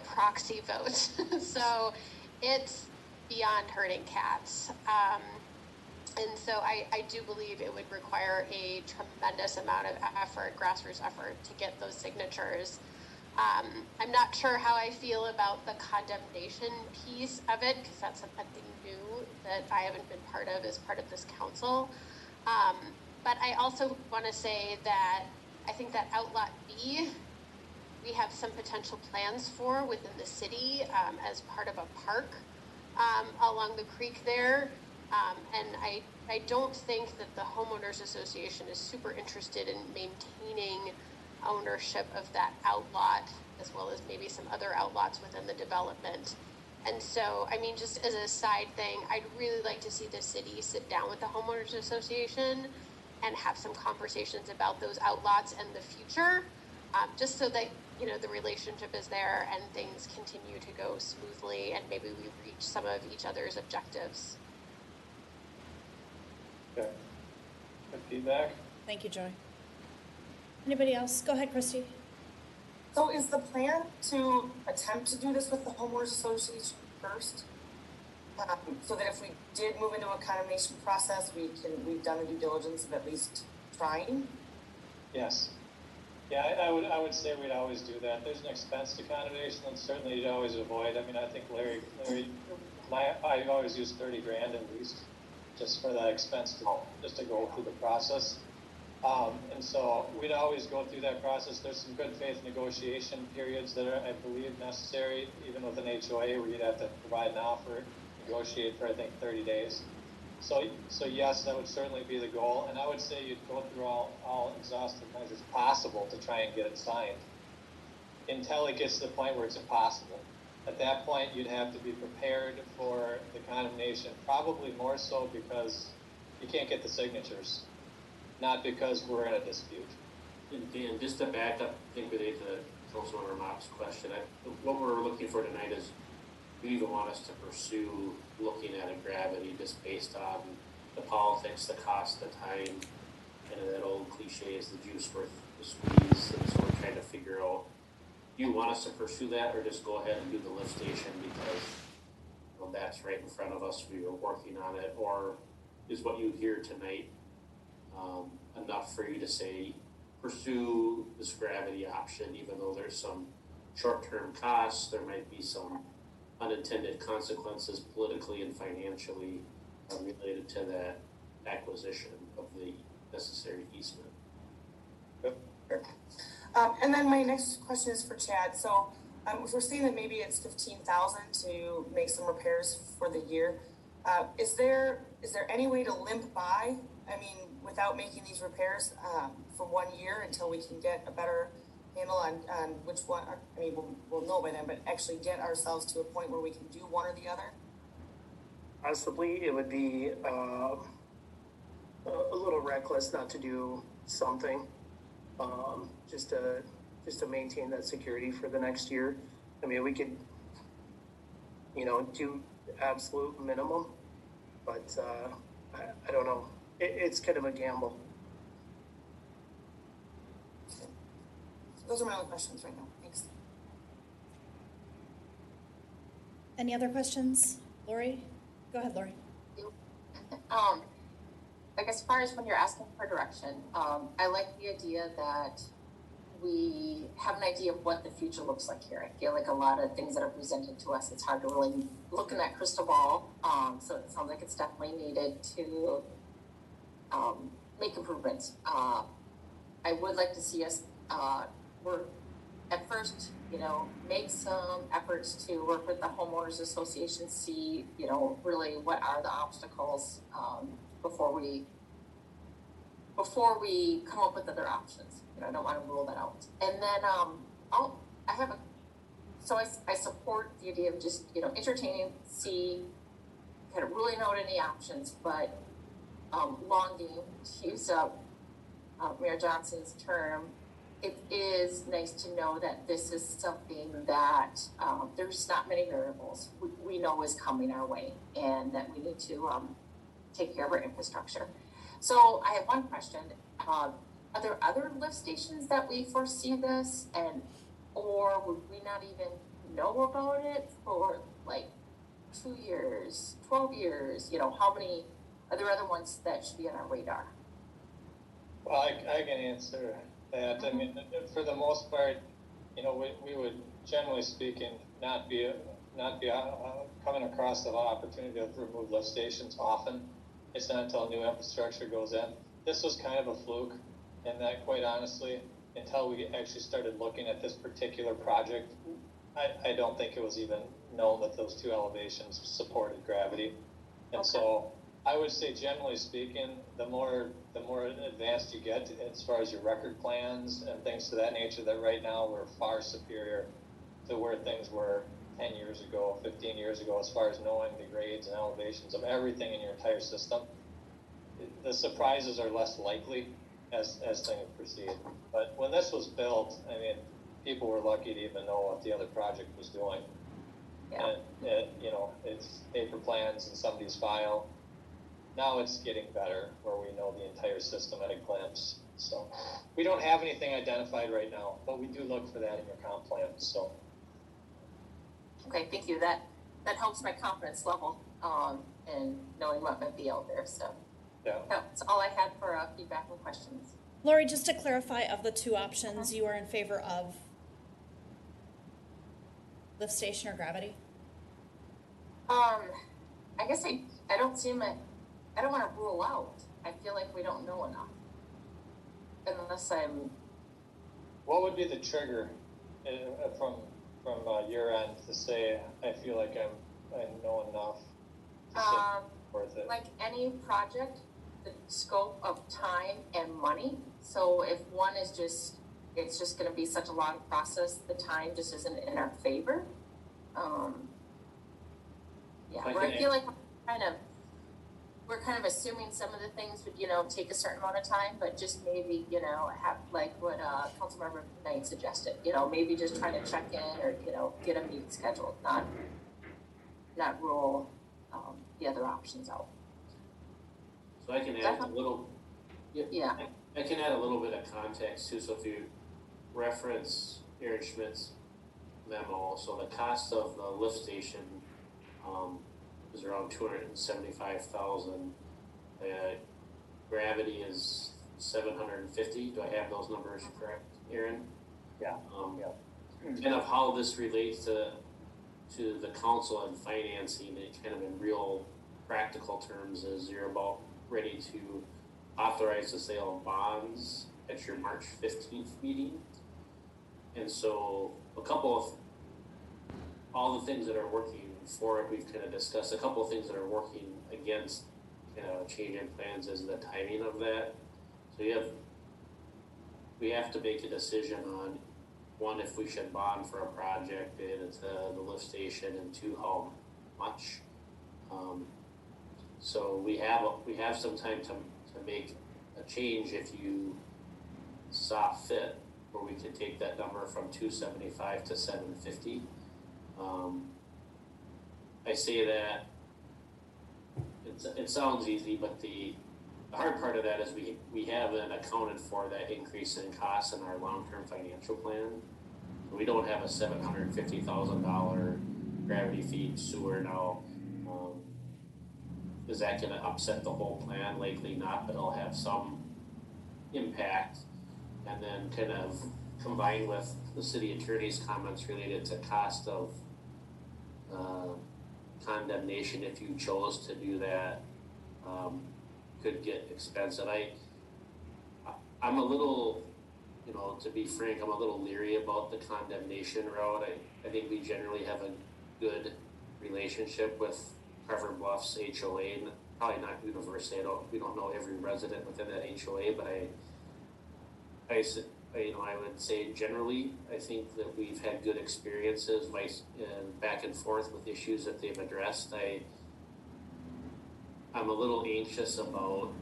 proxy votes. So it's beyond herding cats. And so I do believe it would require a tremendous amount of effort, grassroots effort, to get those signatures. I'm not sure how I feel about the condemnation piece of it, because that's something new that I haven't been part of as part of this council. But I also want to say that I think that Outlot B, we have some potential plans for within the city as part of a park along the creek there. And I don't think that the homeowners association is super interested in maintaining ownership of that outlot, as well as maybe some other outlots within the development. And so, I mean, just as a side thing, I'd really like to see the city sit down with the homeowners association and have some conversations about those outlots and the future, just so that, the relationship is there and things continue to go smoothly and maybe we reach some of each other's objectives. Okay. Good feedback. Thank you, Joy. Anybody else? Go ahead, Christy. So is the plan to attempt to do this with the homeowners association first? So that if we did move into a condemnation process, we've done a due diligence of at least trying? Yes. Yeah, I would say we'd always do that. There's an expense to condemnation that certainly you'd always avoid. I mean, I think I always use 30 grand at least just for that expense just to go through the process. And so we'd always go through that process. There's some good faith negotiation periods that are, I believe, necessary, even with an HOA, where you'd have to provide an offer, negotiate for, I think, 30 days. So yes, that would certainly be the goal. And I would say you'd go through all exhaustive measures possible to try and get it signed until it gets to the point where it's impossible. At that point, you'd have to be prepared for the condemnation, probably more so because you can't get the signatures. not because we're in a dispute. And Dan, just to back up, I think related to Councilmember Mock's question, what we're looking for tonight is, you even want us to pursue looking at a gravity just based on the politics, the cost, the time, and that old cliche is the juice worth the squeeze. And so we're trying to figure out, do you want us to pursue that or just go ahead and do the lift station because that's right in front of us, we were working on it, or is what you hear tonight enough for you to say pursue this gravity option, even though there's some short-term costs, there might be some unintended consequences politically and financially related to that acquisition of the necessary easement. And then my next question is for Chad. So if we're seeing that maybe it's 15,000 to make some repairs for the year, is there any way to limp by? I mean, without making these repairs for 1 year until we can get a better handle on which one? I mean, we'll know by then, but actually get ourselves to a point where we can do one or the other. Possibly, it would be a little reckless not to do something, just to maintain that security for the next year. I mean, we could, do absolute minimum, but I don't know. It's kind of a gamble. Those are my only questions right now. Thanks. Any other questions? Lori? Go ahead, Lori. Like as far as when you're asking for direction, I like the idea that we have an idea of what the future looks like here. I feel like a lot of things that are presented to us, it's hard to really look in that crystal ball. So it sounds like it's definitely needed to make improvements. I would like to see us work at first, make some efforts to work with the homeowners association, see, really what are the obstacles before we come up with other options. I don't want to rule that out. And then I support the idea of just, entertaining, see, kind of ruling out any options, but long game, to use up Mayor Johnson's term, it is nice to know that this is something that there's not many variables we know is coming our way, and that we need to take care of our infrastructure. So I have one question. Are there other lift stations that we foresee this, or would we not even know about it for like 2 years, 12 years? How many, are there other ones that should be on our radar? Well, I can answer that. I mean, for the most part, we would, generally speaking, not be coming across the opportunity to remove lift stations often. It's not until new infrastructure goes in. This was kind of a fluke, and that, quite honestly, until we actually started looking at this particular project, I don't think it was even known that those two elevations supported gravity. And so I would say, generally speaking, the more advanced you get as far as your record plans and things to that nature, that right now we're far superior to where things were 10 years ago, 15 years ago, as far as knowing the grades and elevations of everything in your entire system. The surprises are less likely as things proceed. But when this was built, I mean, people were lucky to even know what the other project was doing. Yeah. And it's paper plans in somebody's file. Now it's getting better, where we know the entire system at a glimpse. So we don't have anything identified right now, but we do look for that in your comp plan. So. Okay, thank you. That helps my confidence level in knowing what might be out there. So yeah, that's all I had for feedback and questions. Lori, just to clarify, of the two options, you are in favor of lift station or gravity? I guess I don't see them. I don't want to rule out. I feel like we don't know enough. Unless I'm. What would be the trigger from your end to say, I feel like I know enough to say worth it? Like any project, the scope of time and money. So if one is it's just going to be such a long process, the time just isn't in our favor. Yeah, where I feel like I'm kind of we're kind of assuming some of the things would, take a certain amount of time, but just maybe, have like what, Councilmember Knight suggested, maybe just trying to check in or, get a meeting scheduled, not rule, the other options out. So I can add a little, Yeah. I can add a little bit of context too. So if you reference Aaron Schmidt's memo, so the cost of the lift station is around $275,000. Gravity is 750. Do I have those numbers correct, Aaron? Yeah. Kind of how this relates to the council and financing it, kind of in real practical terms, is you're about ready to authorize the sale of bonds at your March 15th meeting. And so a couple of all the things that are working for it, we've kind of discussed. A couple of things that are working against change in plans is the timing of that. So we have to make a decision on, one, if we should bond for a project, and it's the lift station, and two, how much. So we have some time to make a change if you saw fit, where we could take that number from 275 to 750. I say that it sounds easy, but the hard part of that is we haven't accounted for that increase in costs in our long-term financial plan. We don't have a $750,000 gravity feed sewer now. Is that going to upset the whole plan? Likely not, but it'll have some impact. And then kind of combined with the city attorney's comments related to cost of condemnation, if you chose to do that, could get expensive. I'm a little, to be frank, I'm a little leery about the condemnation route. I think we generally have a good relationship with Carver Bluffs HOA, and probably not universally. We don't know every resident within that HOA, but I would say generally, I think that we've had good experiences back and forth with issues that they've addressed. I'm a little anxious about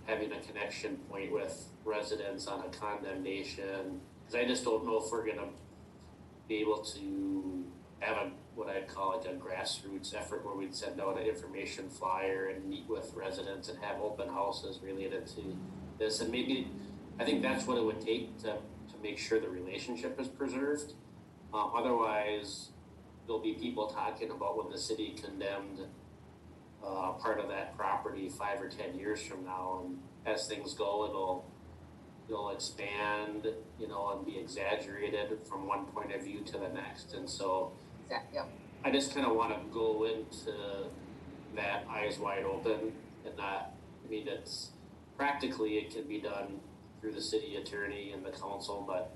having a connection point with residents on a condemnation, because I just don't know if we're going to be able to have what I'd call like a grassroots effort where we'd send out an information flyer and meet with residents and have open houses related to this. And maybe I think that's what it would take to make sure the relationship is preserved. Otherwise, there'll be people talking about when the city condemned part of that property 5 or 10 years from now, and as things go, it'll expand, and be exaggerated from one point of view to the next. And so I just kind of want to go into that eyes wide open and not, it's practically it can be done through the city attorney and the council, but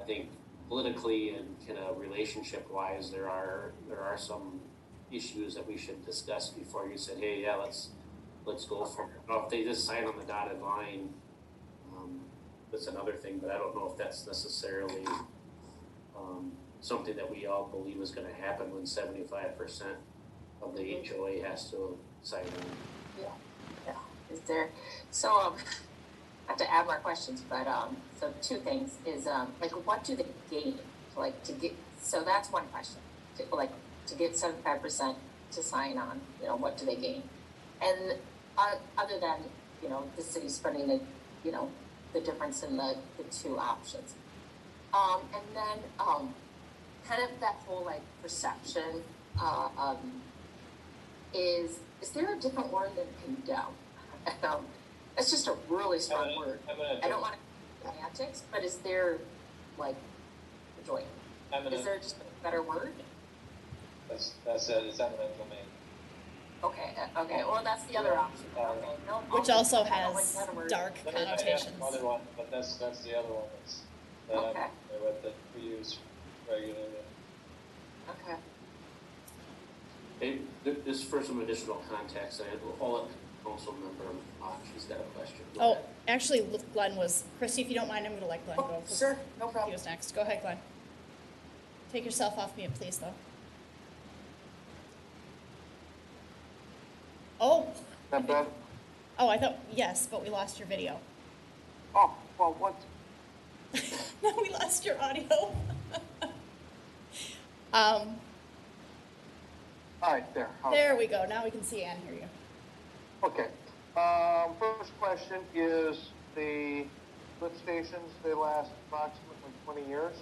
I think politically and kind of relationship wise, there are some issues that we should discuss before you said, hey, yeah, let's go for it. If they just sign on the dotted line, that's another thing, but I don't know if that's necessarily something that we all believe is going to happen when 75% of the HOA has to sign on. Yeah. Is there, so, I have to add more questions, but, so two things is, what do they gain? So that's one question, to get 75% to sign on, what do they gain? And other than, the city spending the difference in the two options. And then, kind of that whole perception, is there a different word than condemn? That's just a really strong word. I don't want to semantics, but is there joy? Is there just a better word? That's it. It's eminent domain. Okay. Well, that's the other option. Okay. No, Which also has dark connotations. I have another one, but that's the other one that we use regularly. Okay. Hey, just for some additional context, I'll let Council Member Mock, she's got a question. Oh, actually, Glenn was. Christy, if you don't mind, I'm going to let Glenn go. Sure, no problem. He was next. Go ahead, Glenn. Take yourself off mute, please, though. Oh, That better? oh, I thought, yes, but we lost your video. Oh, well, what? No, we lost your audio. All right, there. There we go. Now we can see and hear you. Okay. First question is the lift stations, they last approximately 20 years?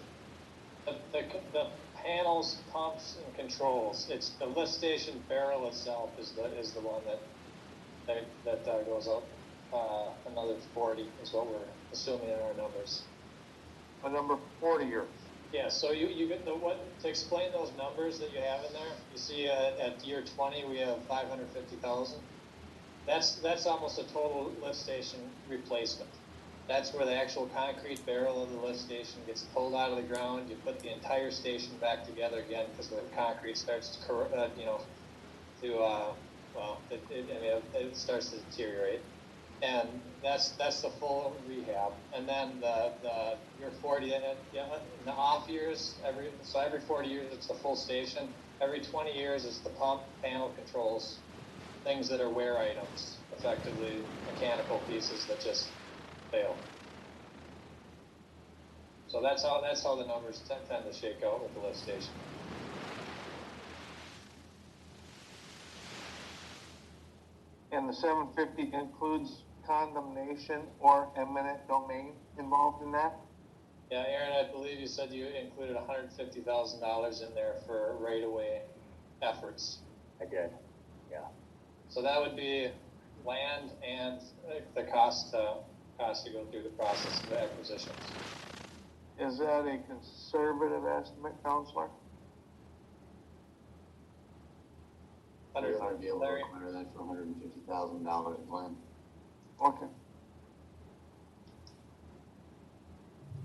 The panels, pumps, and controls, it's the lift station barrel itself is the one that goes up another 40 is what we're assuming in our numbers. A number 40 years. Yeah, so you get to explain those numbers that you have in there, you see at year 20 we have 550,000. That's almost a total lift station replacement. That's where the actual concrete barrel of the lift station gets pulled out of the ground. You put the entire station back together again because the concrete starts to, it starts to deteriorate. And that's the full rehab. And then the year 40, in the off years, every 40 years it's the full station. Every 20 years it's the pump, panel, controls, things that are wear items, effectively mechanical pieces that just fail. So that's how the numbers tend to shake out with the lift station. And the 750 includes condemnation or eminent domain involved in that? Yeah, Aaron, I believe you said you included $150,000 in there for right-of-way efforts. I did, yeah. So that would be land and the cost to go through the process of acquisitions. Is that a conservative estimate, Counselor? You're going to be able to acquire that for $150,000 in land. Okay.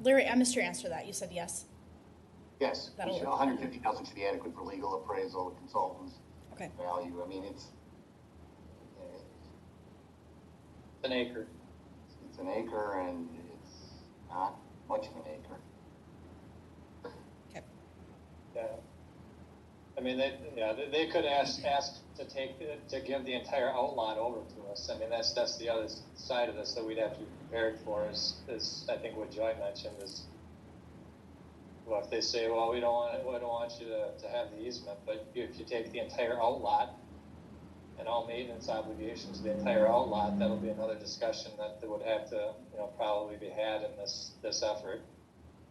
Larry, I missed your answer to that. You said yes. Yes, That'll work. 150,000 should be adequate for legal appraisal, consultants, Okay. value. I mean, it's An acre. It's an acre, and it's not much of an acre. Okay. Yeah. I mean, they could ask to give the entire outlot over to us. I mean, that's the other side of this that we'd have to be prepared for. Is I think what Joy mentioned is, well, if they say, well, we don't want you to have the easement, but if you take the entire outlot and all maintenance obligations, the entire outlot, that'll be another discussion that would have to probably be had in this effort.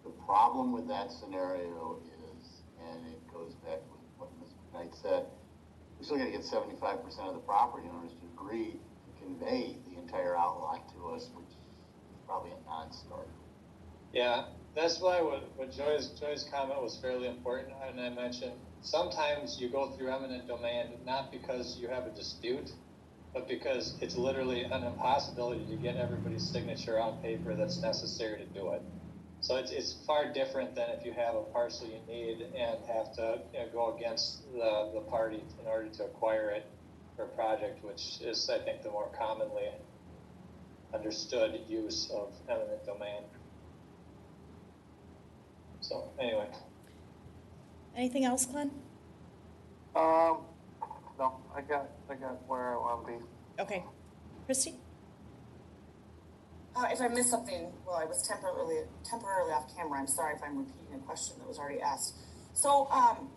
The problem with that scenario is, and it goes back with what Mr. Knight said, we're still going to get 75% of the property owners to agree to convey the entire outlot to us, which is probably a non-starter. Yeah, that's why what Joy's comment was fairly important, and I mentioned sometimes you go through eminent domain not because you have a dispute, but because it's literally an impossibility to get everybody's signature on paper that's necessary to do it. So it's far different than if you have a parcel you need and have to go against the party in order to acquire it for a project, which is, I think, the more commonly understood use of eminent domain. So anyway. Anything else, Glenn? No, I got where I want to be. Okay. Christy? If I missed something, well, I was temporarily off camera. I'm sorry if I'm repeating a question that was already asked. So I'm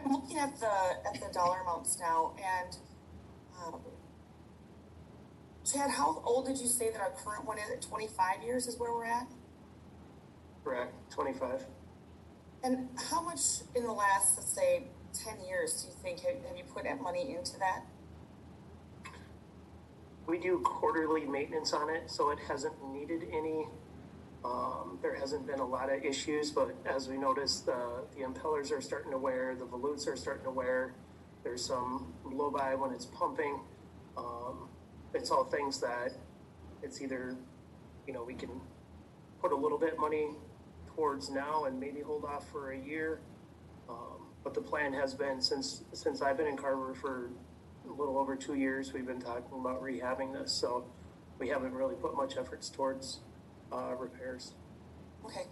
looking at the dollar amounts now, and Chad, how old did you say that our current one is? At 25 years is where we're at? Correct, 25. And how much in the last, let's say, 10 years do you think have you put money into that? We do quarterly maintenance on it, so it hasn't needed any. There hasn't been a lot of issues, but as we noticed, the impellers are starting to wear, the volutes are starting to wear. There's some blow-by when it's pumping. It's all things that it's either, we can put a little bit money towards now and maybe hold off for a year. But the plan has been since I've been in Carver for a little over 2 years, we've been talking about rehabbing this. So we haven't really put much efforts towards repairs. Okay.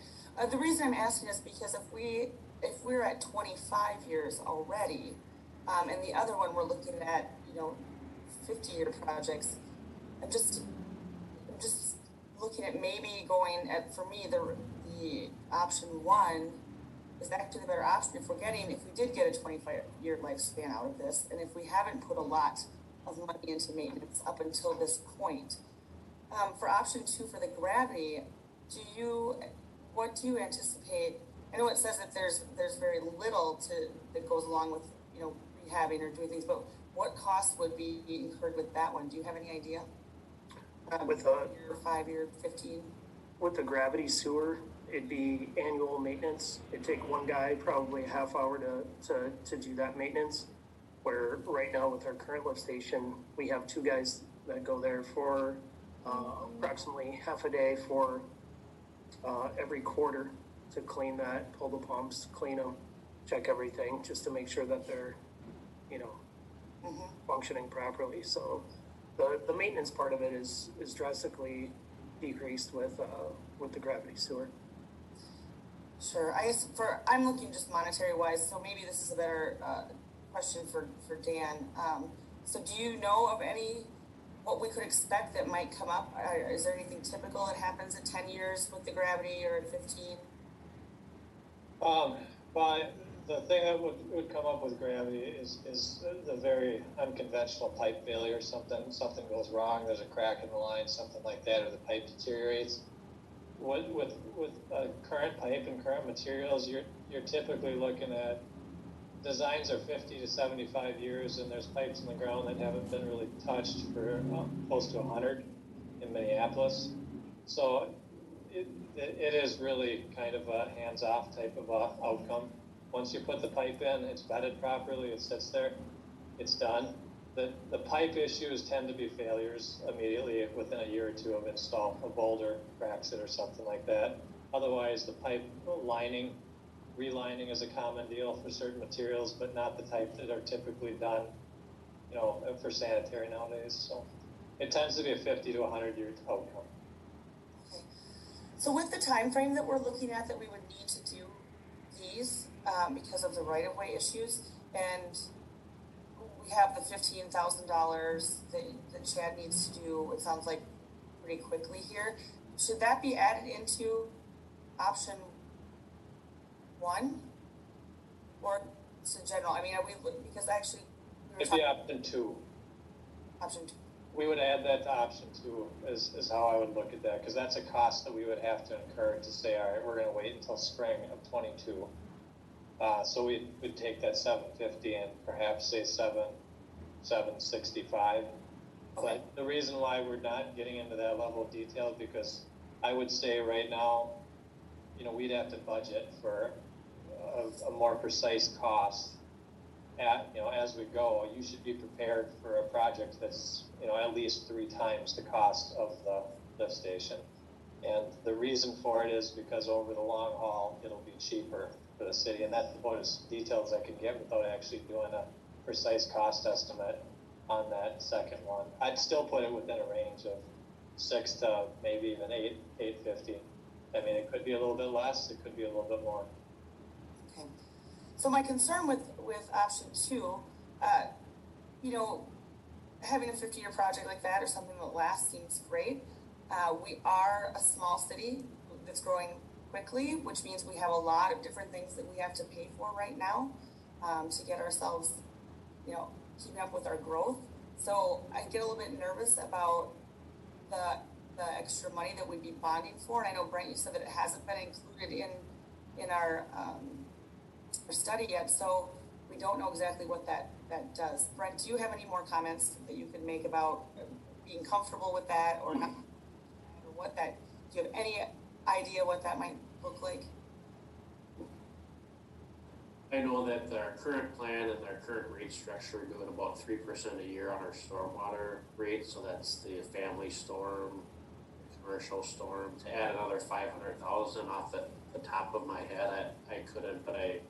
The reason I'm asking is because if we're at 25 years already, and the other one we're looking at, 50-year projects, I'm just looking at maybe going at, for me, the option one is actually the better option if we did get a 25-year lifespan out of this, and if we haven't put a lot of money into maintenance up until this point. For option two, for the gravity, what do you anticipate? I know it says that there's very little that goes along with, rehabbing or doing things, but what cost would be incurred with that one? Do you have any idea? With year, 5 year, 15? With the gravity sewer, it'd be annual maintenance. It'd take one guy probably a half hour to do that maintenance. Where right now with our current lift station, we have two guys that go there for approximately half a day for every quarter to clean that, pull the pumps, clean them, check everything, just to make sure that they're, functioning properly. So the maintenance part of it is drastically decreased with the gravity sewer. Sure. I guess I'm looking just monetary wise, so maybe this is a better question for Dan. So do you know of what we could expect that might come up? Is there anything typical that happens at 10 years with the gravity or at 15? But the thing that would come up with gravity is the very unconventional pipe failure. Something goes wrong. There's a crack in the line, something like that, or the pipe deteriorates. With current pipe and current materials, you're typically looking at designs are 50 to 75 years, and there's pipes in the ground that haven't been really touched for close to 100 in Minneapolis. So it is really kind of a hands-off type of outcome. Once you put the pipe in, it's bedded properly, it sits there, it's done. The pipe issues tend to be failures immediately within a year or two of install. A boulder cracks it or something like that. Otherwise, the pipe relining is a common deal for certain materials, but not the type that are typically done, for sanitary nowadays. So it tends to be a 50 to 100-year outcome. Okay. So with the time frame that we're looking at that we would need to do these because of the right-of-way issues, and we have the $15,000 that Chad needs to do, it sounds like pretty quickly here. Should that be added into option one, or it's in general? I mean, because actually it'd be option two. Option two. We would add that to option two is how I would look at that, because that's a cost that we would have to incur to say, all right, we're going to wait until spring of 22. So we'd take that 750 and perhaps say 765. Okay. But the reason why we're not getting into that level of detail is because I would say right now, we'd have to budget for a more precise cost as we go. You should be prepared for a project that's, at least 3 times the cost of the lift station. And the reason for it is because over the long haul, it'll be cheaper for the city. And that's about as detailed as I can get without actually doing a precise cost estimate on that second one. I'd still put it within a range of 6 to maybe even 850. I mean, it could be a little bit less, it could be a little bit more. Okay. So my concern with option two, having a 50-year project like that or something that lasts seems great. We are a small city that's growing quickly, which means we have a lot of different things that we have to pay for right now to get ourselves, keeping up with our growth. So I get a little bit nervous about the extra money that we'd be bonding for. And I know, Brent, you said that it hasn't been included in our study yet, so we don't know exactly what that does. Brent, do you have any more comments that you could make about being comfortable with that or not? Or what that, do you have any idea what that might look like? I know that our current plan and our current rate structure are doing about 3% a year on our stormwater rate, so that's the family storm, commercial storm. To add another 500,000 off the top of my head, I couldn't, but I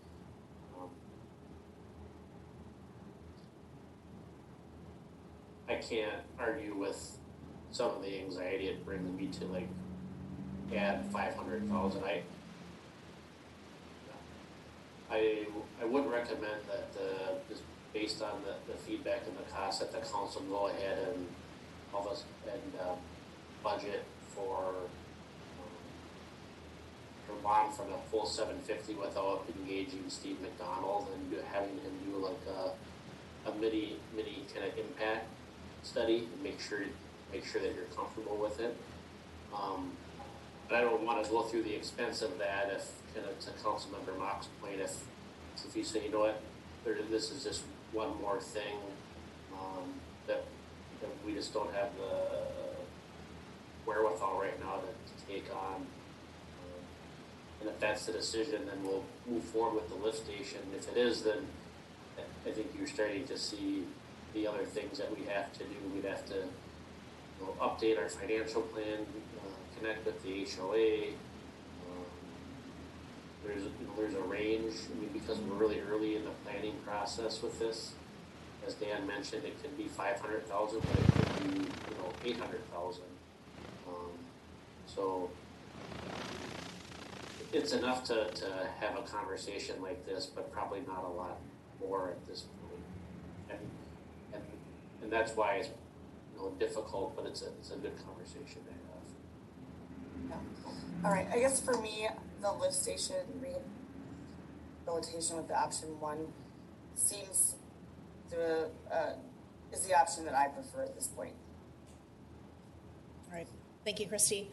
can't argue with some of the anxiety it brings me to add 500,000. I would recommend that based on the feedback and the cost, that the council go ahead and of us and budget for bond from a full 750 without engaging Steve McDonald and having him do like a mini kind of impact study and make sure that you're comfortable with it. But I don't want to go through the expense of that if, kind of to Councilmember Mock's point, if you say, you know what, this is just one more thing that we just don't have the wherewithal right now to take on. And if that's the decision, then we'll move forward with the lift station. If it is, then I think you're starting to see the other things that we have to do. We'd have to update our financial plan, connect with the HOA. There's a range. I mean, because we're really early in the planning process with this. As Dan mentioned, it could be 500,000, but it could be 800,000. So it's enough to have a conversation like this, but probably not a lot more at this point. And that's why it's difficult, but it's a good conversation to have. Yeah. All right. I guess for me, the lift station rehabilitation with the option one seems is the option that I prefer at this point. All right. Thank you, Christy.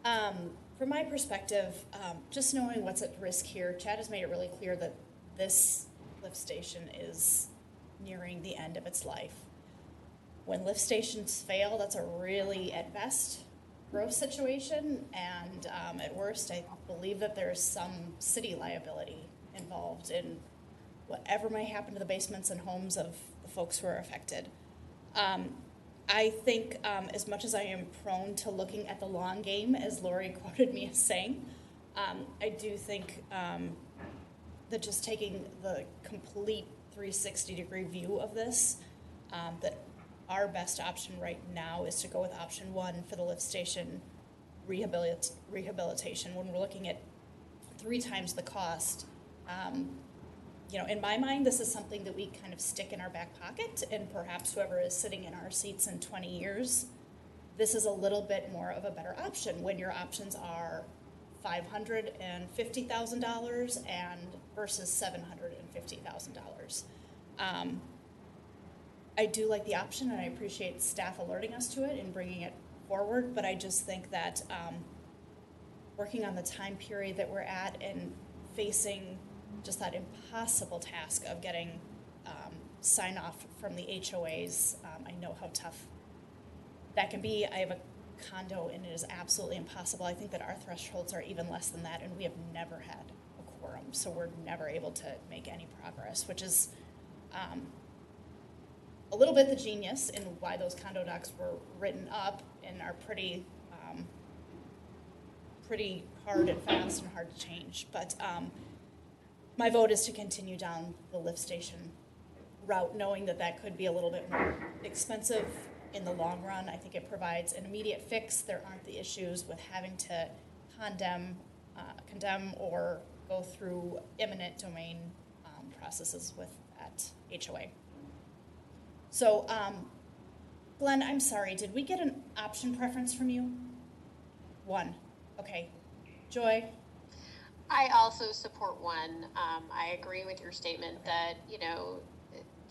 From my perspective, just knowing what's at risk here, Chad has made it really clear that this lift station is nearing the end of its life. When lift stations fail, that's a really, at best, gross situation, and at worst, I believe that there's some city liability involved in whatever might happen to the basements and homes of the folks who are affected. I think as much as I am prone to looking at the long game, as Lori quoted me as saying, I do think that just taking the complete 360-degree view of this, that our best option right now is to go with option one for the lift station rehabilitation. When we're looking at 3 times the cost, in my mind, this is something that we kind of stick in our back pocket, and perhaps whoever is sitting in our seats in 20 years, this is a little bit more of a better option when your options are $550,000 and versus $750,000. I do like the option, and I appreciate staff alerting us to it and bringing it forward, but I just think that working on the time period that we're at and facing just that impossible task of getting sign off from the HOAs. I know how tough that can be. I have a condo and it is absolutely impossible. I think that our thresholds are even less than that, and we have never had a quorum, so we're never able to make any progress, which is a little bit the genius in why those condo docs were written up and are pretty hard and fast and hard to change. But my vote is to continue down the lift station route, knowing that that could be a little bit more expensive in the long run. I think it provides an immediate fix. There aren't the issues with having to condemn or go through eminent domain processes with that HOA. So, Glenn, I'm sorry, did we get an option preference from you? 1. Okay. Joy? I also support 1. I agree with your statement that,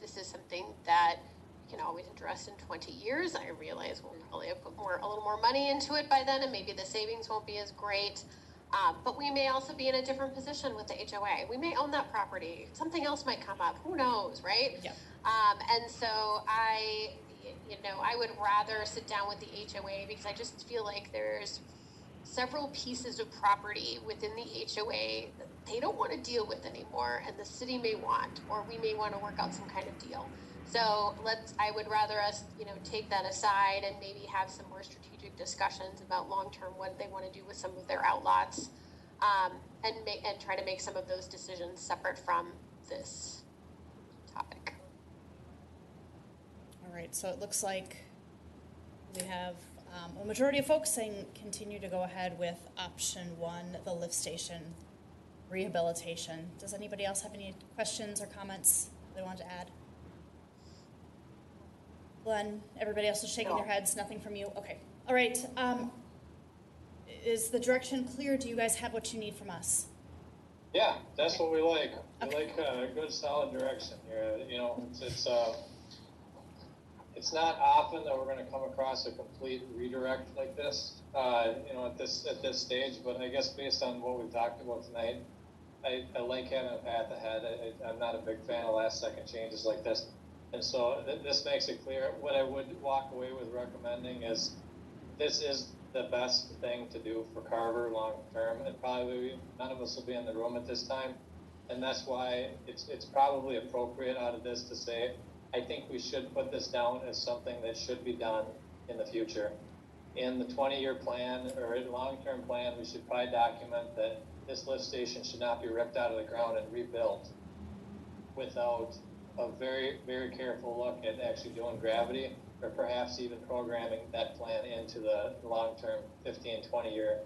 this is something that we can always address in 20 years. I realize we'll probably have put a little more money into it by then, and maybe the savings won't be as great. But we may also be in a different position with the HOA. We may own that property. Something else might come up. Who knows, right? Yep. And so I would rather sit down with the HOA because I just feel like there's several pieces of property within the HOA that they don't want to deal with anymore, and the city may want, or we may want to work out some kind of deal. So I would rather us, take that aside and maybe have some more strategic discussions about long-term what they want to do with some of their outlots, and try to make some of those decisions separate from this topic. All right, so it looks like we have a majority of folks saying continue to go ahead with option 1, the lift station rehabilitation. Does anybody else have any questions or comments they want to add? Glenn, everybody else is shaking their heads, nothing from you? Okay, all right. Is the direction clear? Do you guys have what you need from us? Yeah, that's Okay. what we like. We Okay. like a good solid direction here. You know, it's not often that we're going to come across a complete redirect like this, you know, at this stage. But I guess based on what we've talked about tonight, I like having a path ahead. I'm not a big fan of last second changes like this, and so this makes it clear. What I would walk away with recommending is this is the best thing to do for Carver long term, and probably none of us will be in the room at this time, and that's why it's probably appropriate out of this to say, I think we should put this down as something that should be done in the future. In the 20-year plan or in long-term plan, we should probably document that this lift station should not be ripped out of the ground and rebuilt without a very, very careful look at actually doing gravity, or perhaps even programming that plan into the long-term 15, 20-year,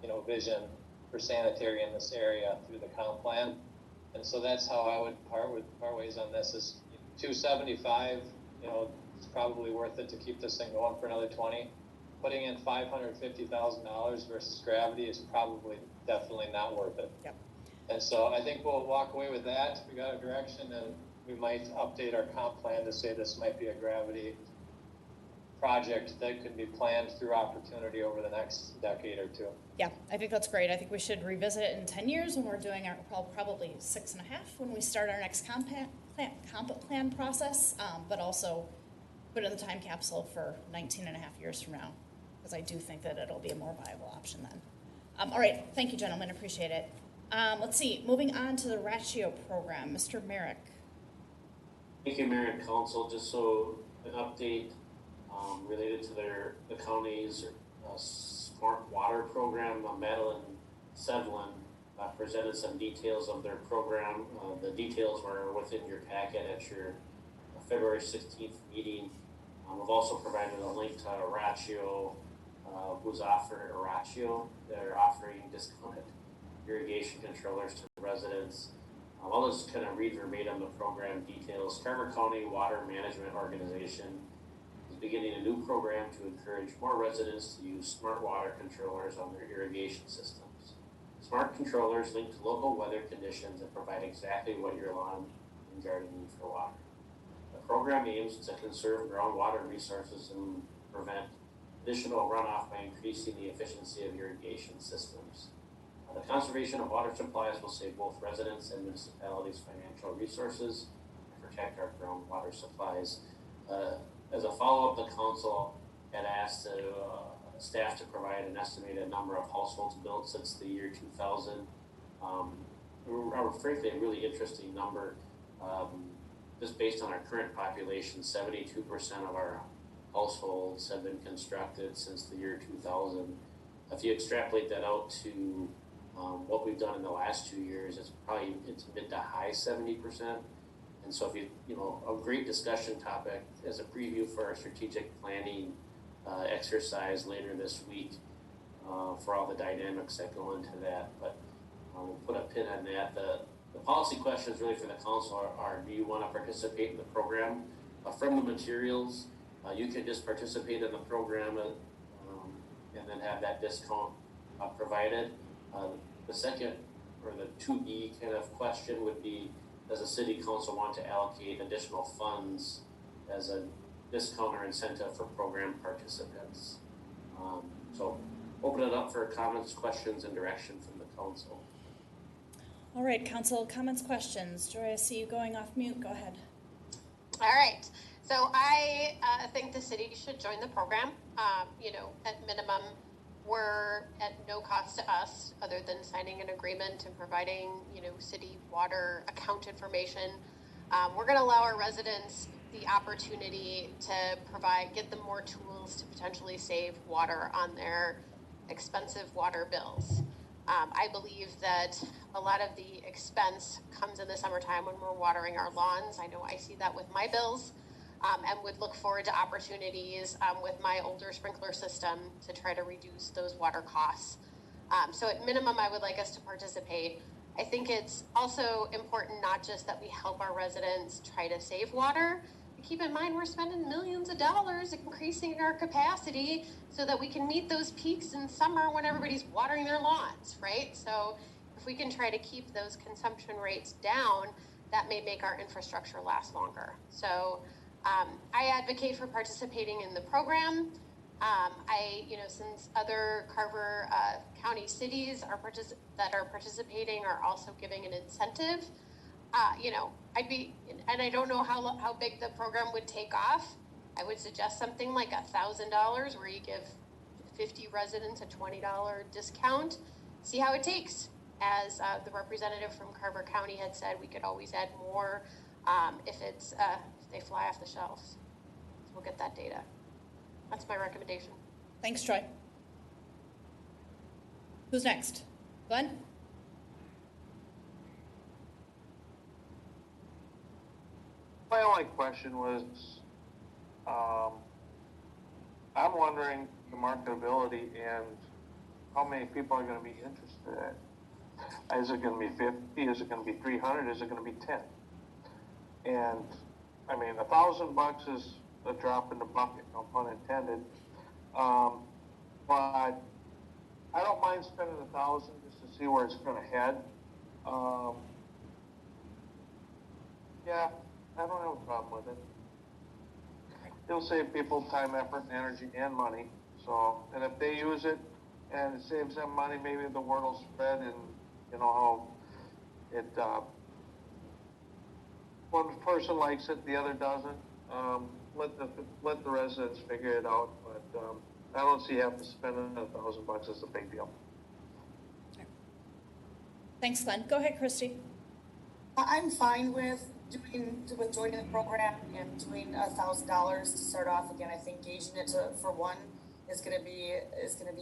you know, vision for sanitary in this area through the comp plan. And so that's how I would part ways on this. Is 275, you know, it's probably worth it to keep this thing going for another 20. Putting in $550,000 versus gravity is probably definitely not worth it. Yep. And so I think we'll walk away with that. We got a direction, and we might update our comp plan to say this might be a gravity project that could be planned through opportunity over the next decade or two. Yeah, I think that's great. I think we should revisit it in 10 years when we're doing our, probably 6.5 when we start our next comp plan process, but also put it in the time capsule for 19 and a half years from now, because I do think that it'll be a more viable option then. All right, thank you, gentlemen, appreciate it. Let's see, moving on to the ratio program, Mr. Merrick. Thank you, Mayor and Council. Just so an update related to the county's smart water program, Madeline Sevlin presented some details of their program. The details were within your packet at your February 16th meeting. We've also provided a link to Ratio, who's offering Ratio. They're offering discounted irrigation controllers to the residents. I'll just kind of read verbatim the program details. Carver County Water Management Organization is beginning a new program to encourage more residents to use smart water controllers on their irrigation systems. Smart controllers link to local weather conditions and provide exactly what your lawn and garden need for water. The program aims to conserve groundwater resources and prevent additional runoff by increasing the efficiency of irrigation systems. The conservation of water supplies will save both residents and municipalities financial resources and protect our groundwater supplies. As a follow-up, the council had asked staff to provide an estimated number of households built since the year 2000. Frankly, a really interesting number. Just based on our current population, 72% of our households have been constructed since the year 2000. If you extrapolate that out to what we've done in the last 2 years, it's mid to high 70%. And so if a great discussion topic as a preview for our strategic planning exercise later this week for all the dynamics that go into that. But we'll put a pin on that. The policy questions really for the council are do you want to participate in the program? From the materials, you can just participate in the program and then have that discount provided. The second, or the 2B kind of question would be, does the city council want to allocate additional funds as a discount or incentive for program participants? So open it up for comments, questions, and direction from the council. All right, council, comments, questions. Joy, I see you going off mute. Go ahead. All right. So I think the city should join the program. At minimum, we're at no cost to us other than signing an agreement and providing, city water account information. We're going to allow our residents the opportunity to get them more tools to potentially save water on their expensive water bills. I believe that a lot of the expense comes in the summertime when we're watering our lawns. I know I see that with my bills. And would look forward to opportunities with my older sprinkler system to try to reduce those water costs. So at minimum, I would like us to participate. I think it's also important not just that we help our residents try to save water, Keep in mind, we're spending millions of dollars increasing our capacity so that we can meet those peaks in summer when everybody's watering their lawns, right? So if we can try to keep those consumption rates down, that may make our infrastructure last longer. So I advocate for participating in the program. Since other Carver County cities that are participating are also giving an incentive, I don't know how big the program would take off. I would suggest something like $1,000 where you give 50 residents a $20 discount. See how it takes. As the representative from Carver County had said, we could always add more if they fly off the shelves. So we'll get that data. That's my recommendation. Thanks, Troy. Who's next? Glenn? My only question was, I'm wondering the marketability and how many people are going to be interested in it. Is it going to be 50? Is it going to be 300? Is it going to be 10? And I mean, $1,000 is a drop in the bucket, no pun intended. But I don't mind spending $1,000 just to see where it's going to head. Yeah, I don't have a problem with it. It'll save people time, effort, and energy, and money. So, and if they use it and it saves them money, maybe the word will spread, and you know how it. One person likes it, the other doesn't. Let the residents figure it out. But I don't see having to spend $1,000 as a big deal. Thanks, Glenn. Go ahead, Christy. I'm fine with joining the program and doing $1,000 to start off. Again, I think gauging it for one is going to be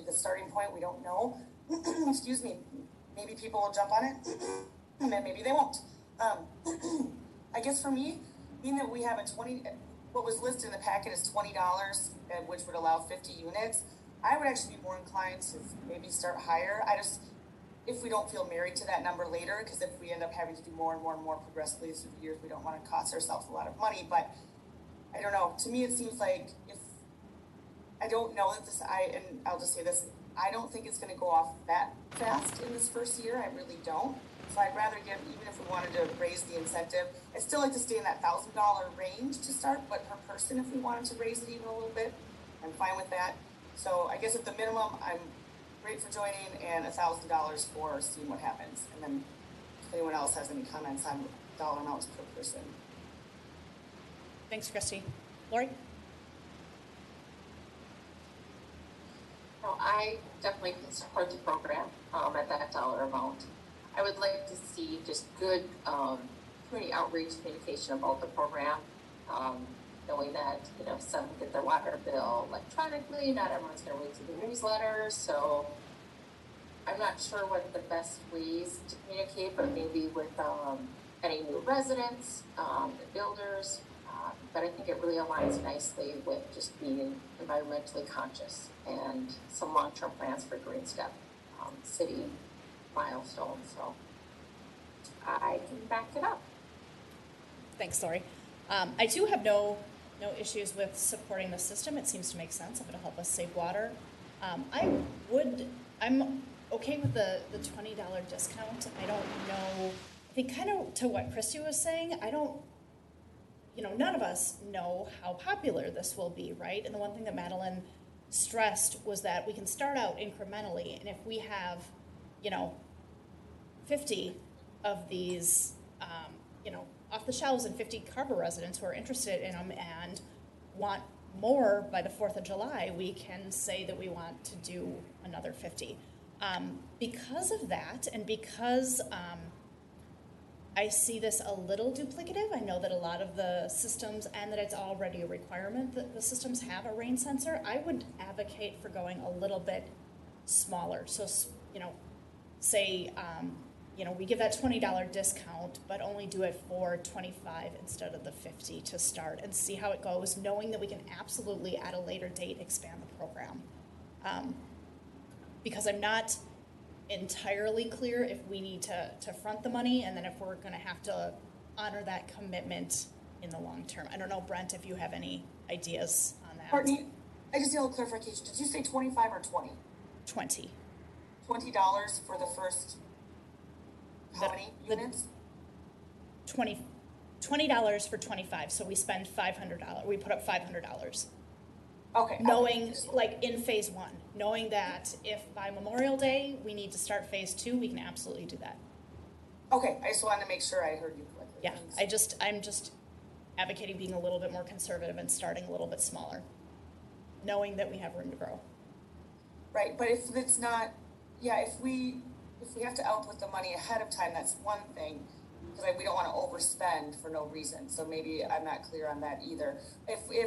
the starting point. We don't know. Excuse me. Maybe people will jump on it, and then maybe they won't. I guess for me, being that we have what was listed in the packet is $20, which would allow 50 units. I would actually be more inclined to maybe start higher. If we don't feel married to that number later, because if we end up having to do more and more and more progressively through the years, we don't want to cost ourselves a lot of money. But I don't know. To me, it seems like I don't know that and I'll just say this, I don't think it's going to go off that fast in this first year. I really don't. So I'd rather even if we wanted to raise the incentive, I'd still like to stay in that $1,000 range to start, but per person, if we wanted to raise it even a little bit, I'm fine with that. So I guess at the minimum, I'm great for joining, and $1,000 for seeing what happens. And then if anyone else has any comments on dollar amounts per person. Thanks, Christy. Lori? Well, I definitely can support the program at that dollar amount. I would like to see just good community outreach communication about the program, knowing that, some get their water bill electronically, not everyone's going to read through the newsletters, so I'm not sure what the best ways to communicate, but maybe with any new residents, the builders, but I think it really aligns nicely with just being environmentally conscious and some long-term plans for Green Step city milestones, so I can back it up. Thanks, Lori. I do have no issues with supporting the system. It seems to make sense if it'll help us save water. I'm okay with the $20 discount. I don't know, I think kind of to what Christy was saying, none of us know how popular this will be, right? And the one thing that Madeline stressed was that we can start out incrementally, and if we have, 50 of these, off the shelves and 50 Carver residents who are interested in them and want more by the 4th of July, we can say that we want to do another 50. Because of that, and because I see this a little duplicative, I know that a lot of the systems, and that it's already a requirement that the systems have a rain sensor, I would advocate for going a little bit smaller. So, say, we give that $20 discount, but only do it for 25 instead of the 50 to start, and see how it goes, knowing that we can absolutely at a later date expand the program. Because I'm not entirely clear if we need to front the money, and then if we're going to have to honor that commitment in the long term. I don't know, Brent, if you have any ideas on that. Courtney, I just need a little clarification. Did you say 25 or 20? 20. $20 for the first, how many units? $20 for 25, so we spend $500, we put up $500. Okay. Knowing, like in phase one, knowing that if by Memorial Day we need to start phase 2, we can absolutely do that. Okay, I just wanted to make sure I heard you correctly. Yeah, Thanks. I'm just advocating being a little bit more conservative and starting a little bit smaller, knowing that we have room to grow. Right, but if it's not, yeah, if we have to output the money ahead of time, that's one thing, because we don't want to overspend for no reason. So maybe I'm not clear on that either. If we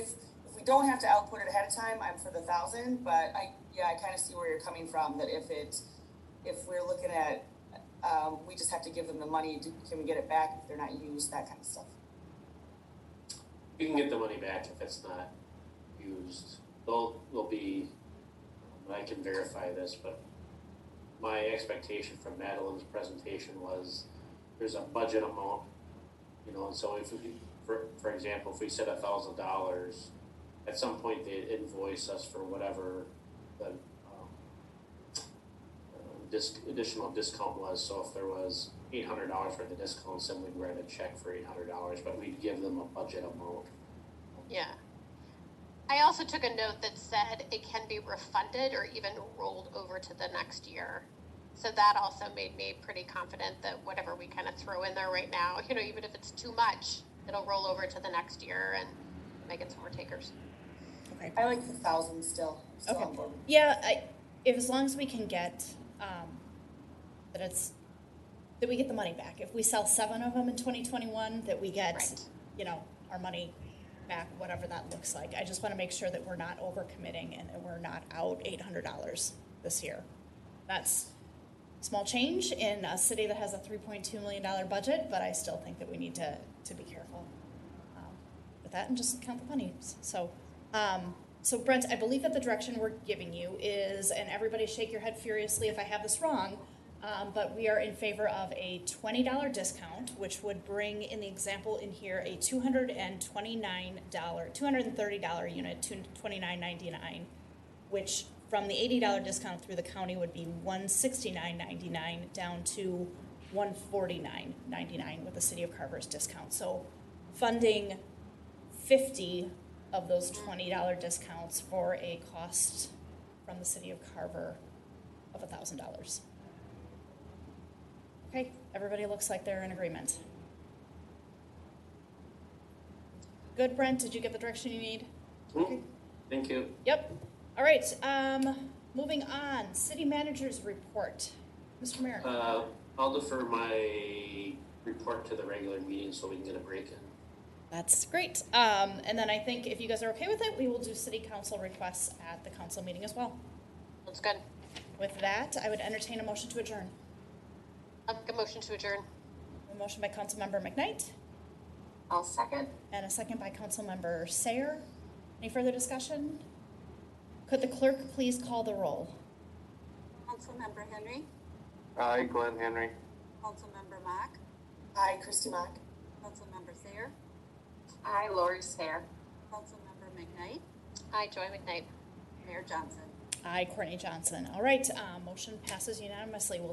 don't have to output it ahead of time, I'm for the 1,000. But I kind of see where you're coming from. That if we're looking at, we just have to give them the money. Can we get it back if they're not used? That kind of stuff. You can get the money back if it's not used. They'll be. I can verify this, but my expectation from Madeline's presentation was there's a budget amount, you know, and so if we, for example, if we said $1,000, at some point they'd invoice us for whatever the additional discount was. So if there was $800 worth of discounts, then we'd write a check for $800, but we'd give them a budget amount. Yeah. I also took a note that said it can be refunded or even rolled over to the next year. So that also made me pretty confident that whatever we kind of throw in there right now, you know, even if it's too much, it'll roll over to the next year and make it some more takers. Okay. I like the 1,000 still. Okay. On board. Yeah, if as long as we can get that we get the money back. If we sell 7 of them in 2021, that we get, Right. you know, our money back, whatever that looks like. I just want to make sure that we're not overcommitting and that we're not out $800 this year. That's small change in a city that has a $3.2 million budget, but I still think that we need to be careful with that and just count the pennies. So Brent, I believe that the direction we're giving you is, and everybody shake your head furiously if I have this wrong, but we are in favor of a $20 discount, which would bring, in the example in here, a $230 unit to $29.99, which from the $80 discount through the county would be $169.99 down to $149.99 with the city of Carver's discount. So funding 50 of those $20 discounts for a cost from the city of Carver of $1,000. Okay, everybody looks like they're in agreement. Good, Brent, did you get the direction you need? Okay. Thank you. Yep. All right, moving on, city manager's report. Mr. Mayor. I'll defer my report to the regular meeting so we can get a break in. That's great. And then I think if you guys are okay with it, we will do city council requests at the council meeting as well. That's good. With that, I would entertain a motion to adjourn. A motion to adjourn. A motion by Councilmember McKnight I'll second. and a second by Councilmember Sayer. Any further discussion? Could the clerk please call the roll? Councilmember Henry, Aye, Glenn Henry. Councilmember Mock, Hi, Christy Mock. Councilmember Sayer, Aye, Lori Sayer. Councilmember McKnight, Hi, Joy McKnight. Mayor Johnson. Aye, Courtney Johnson. All right, motion passes unanimously. We'll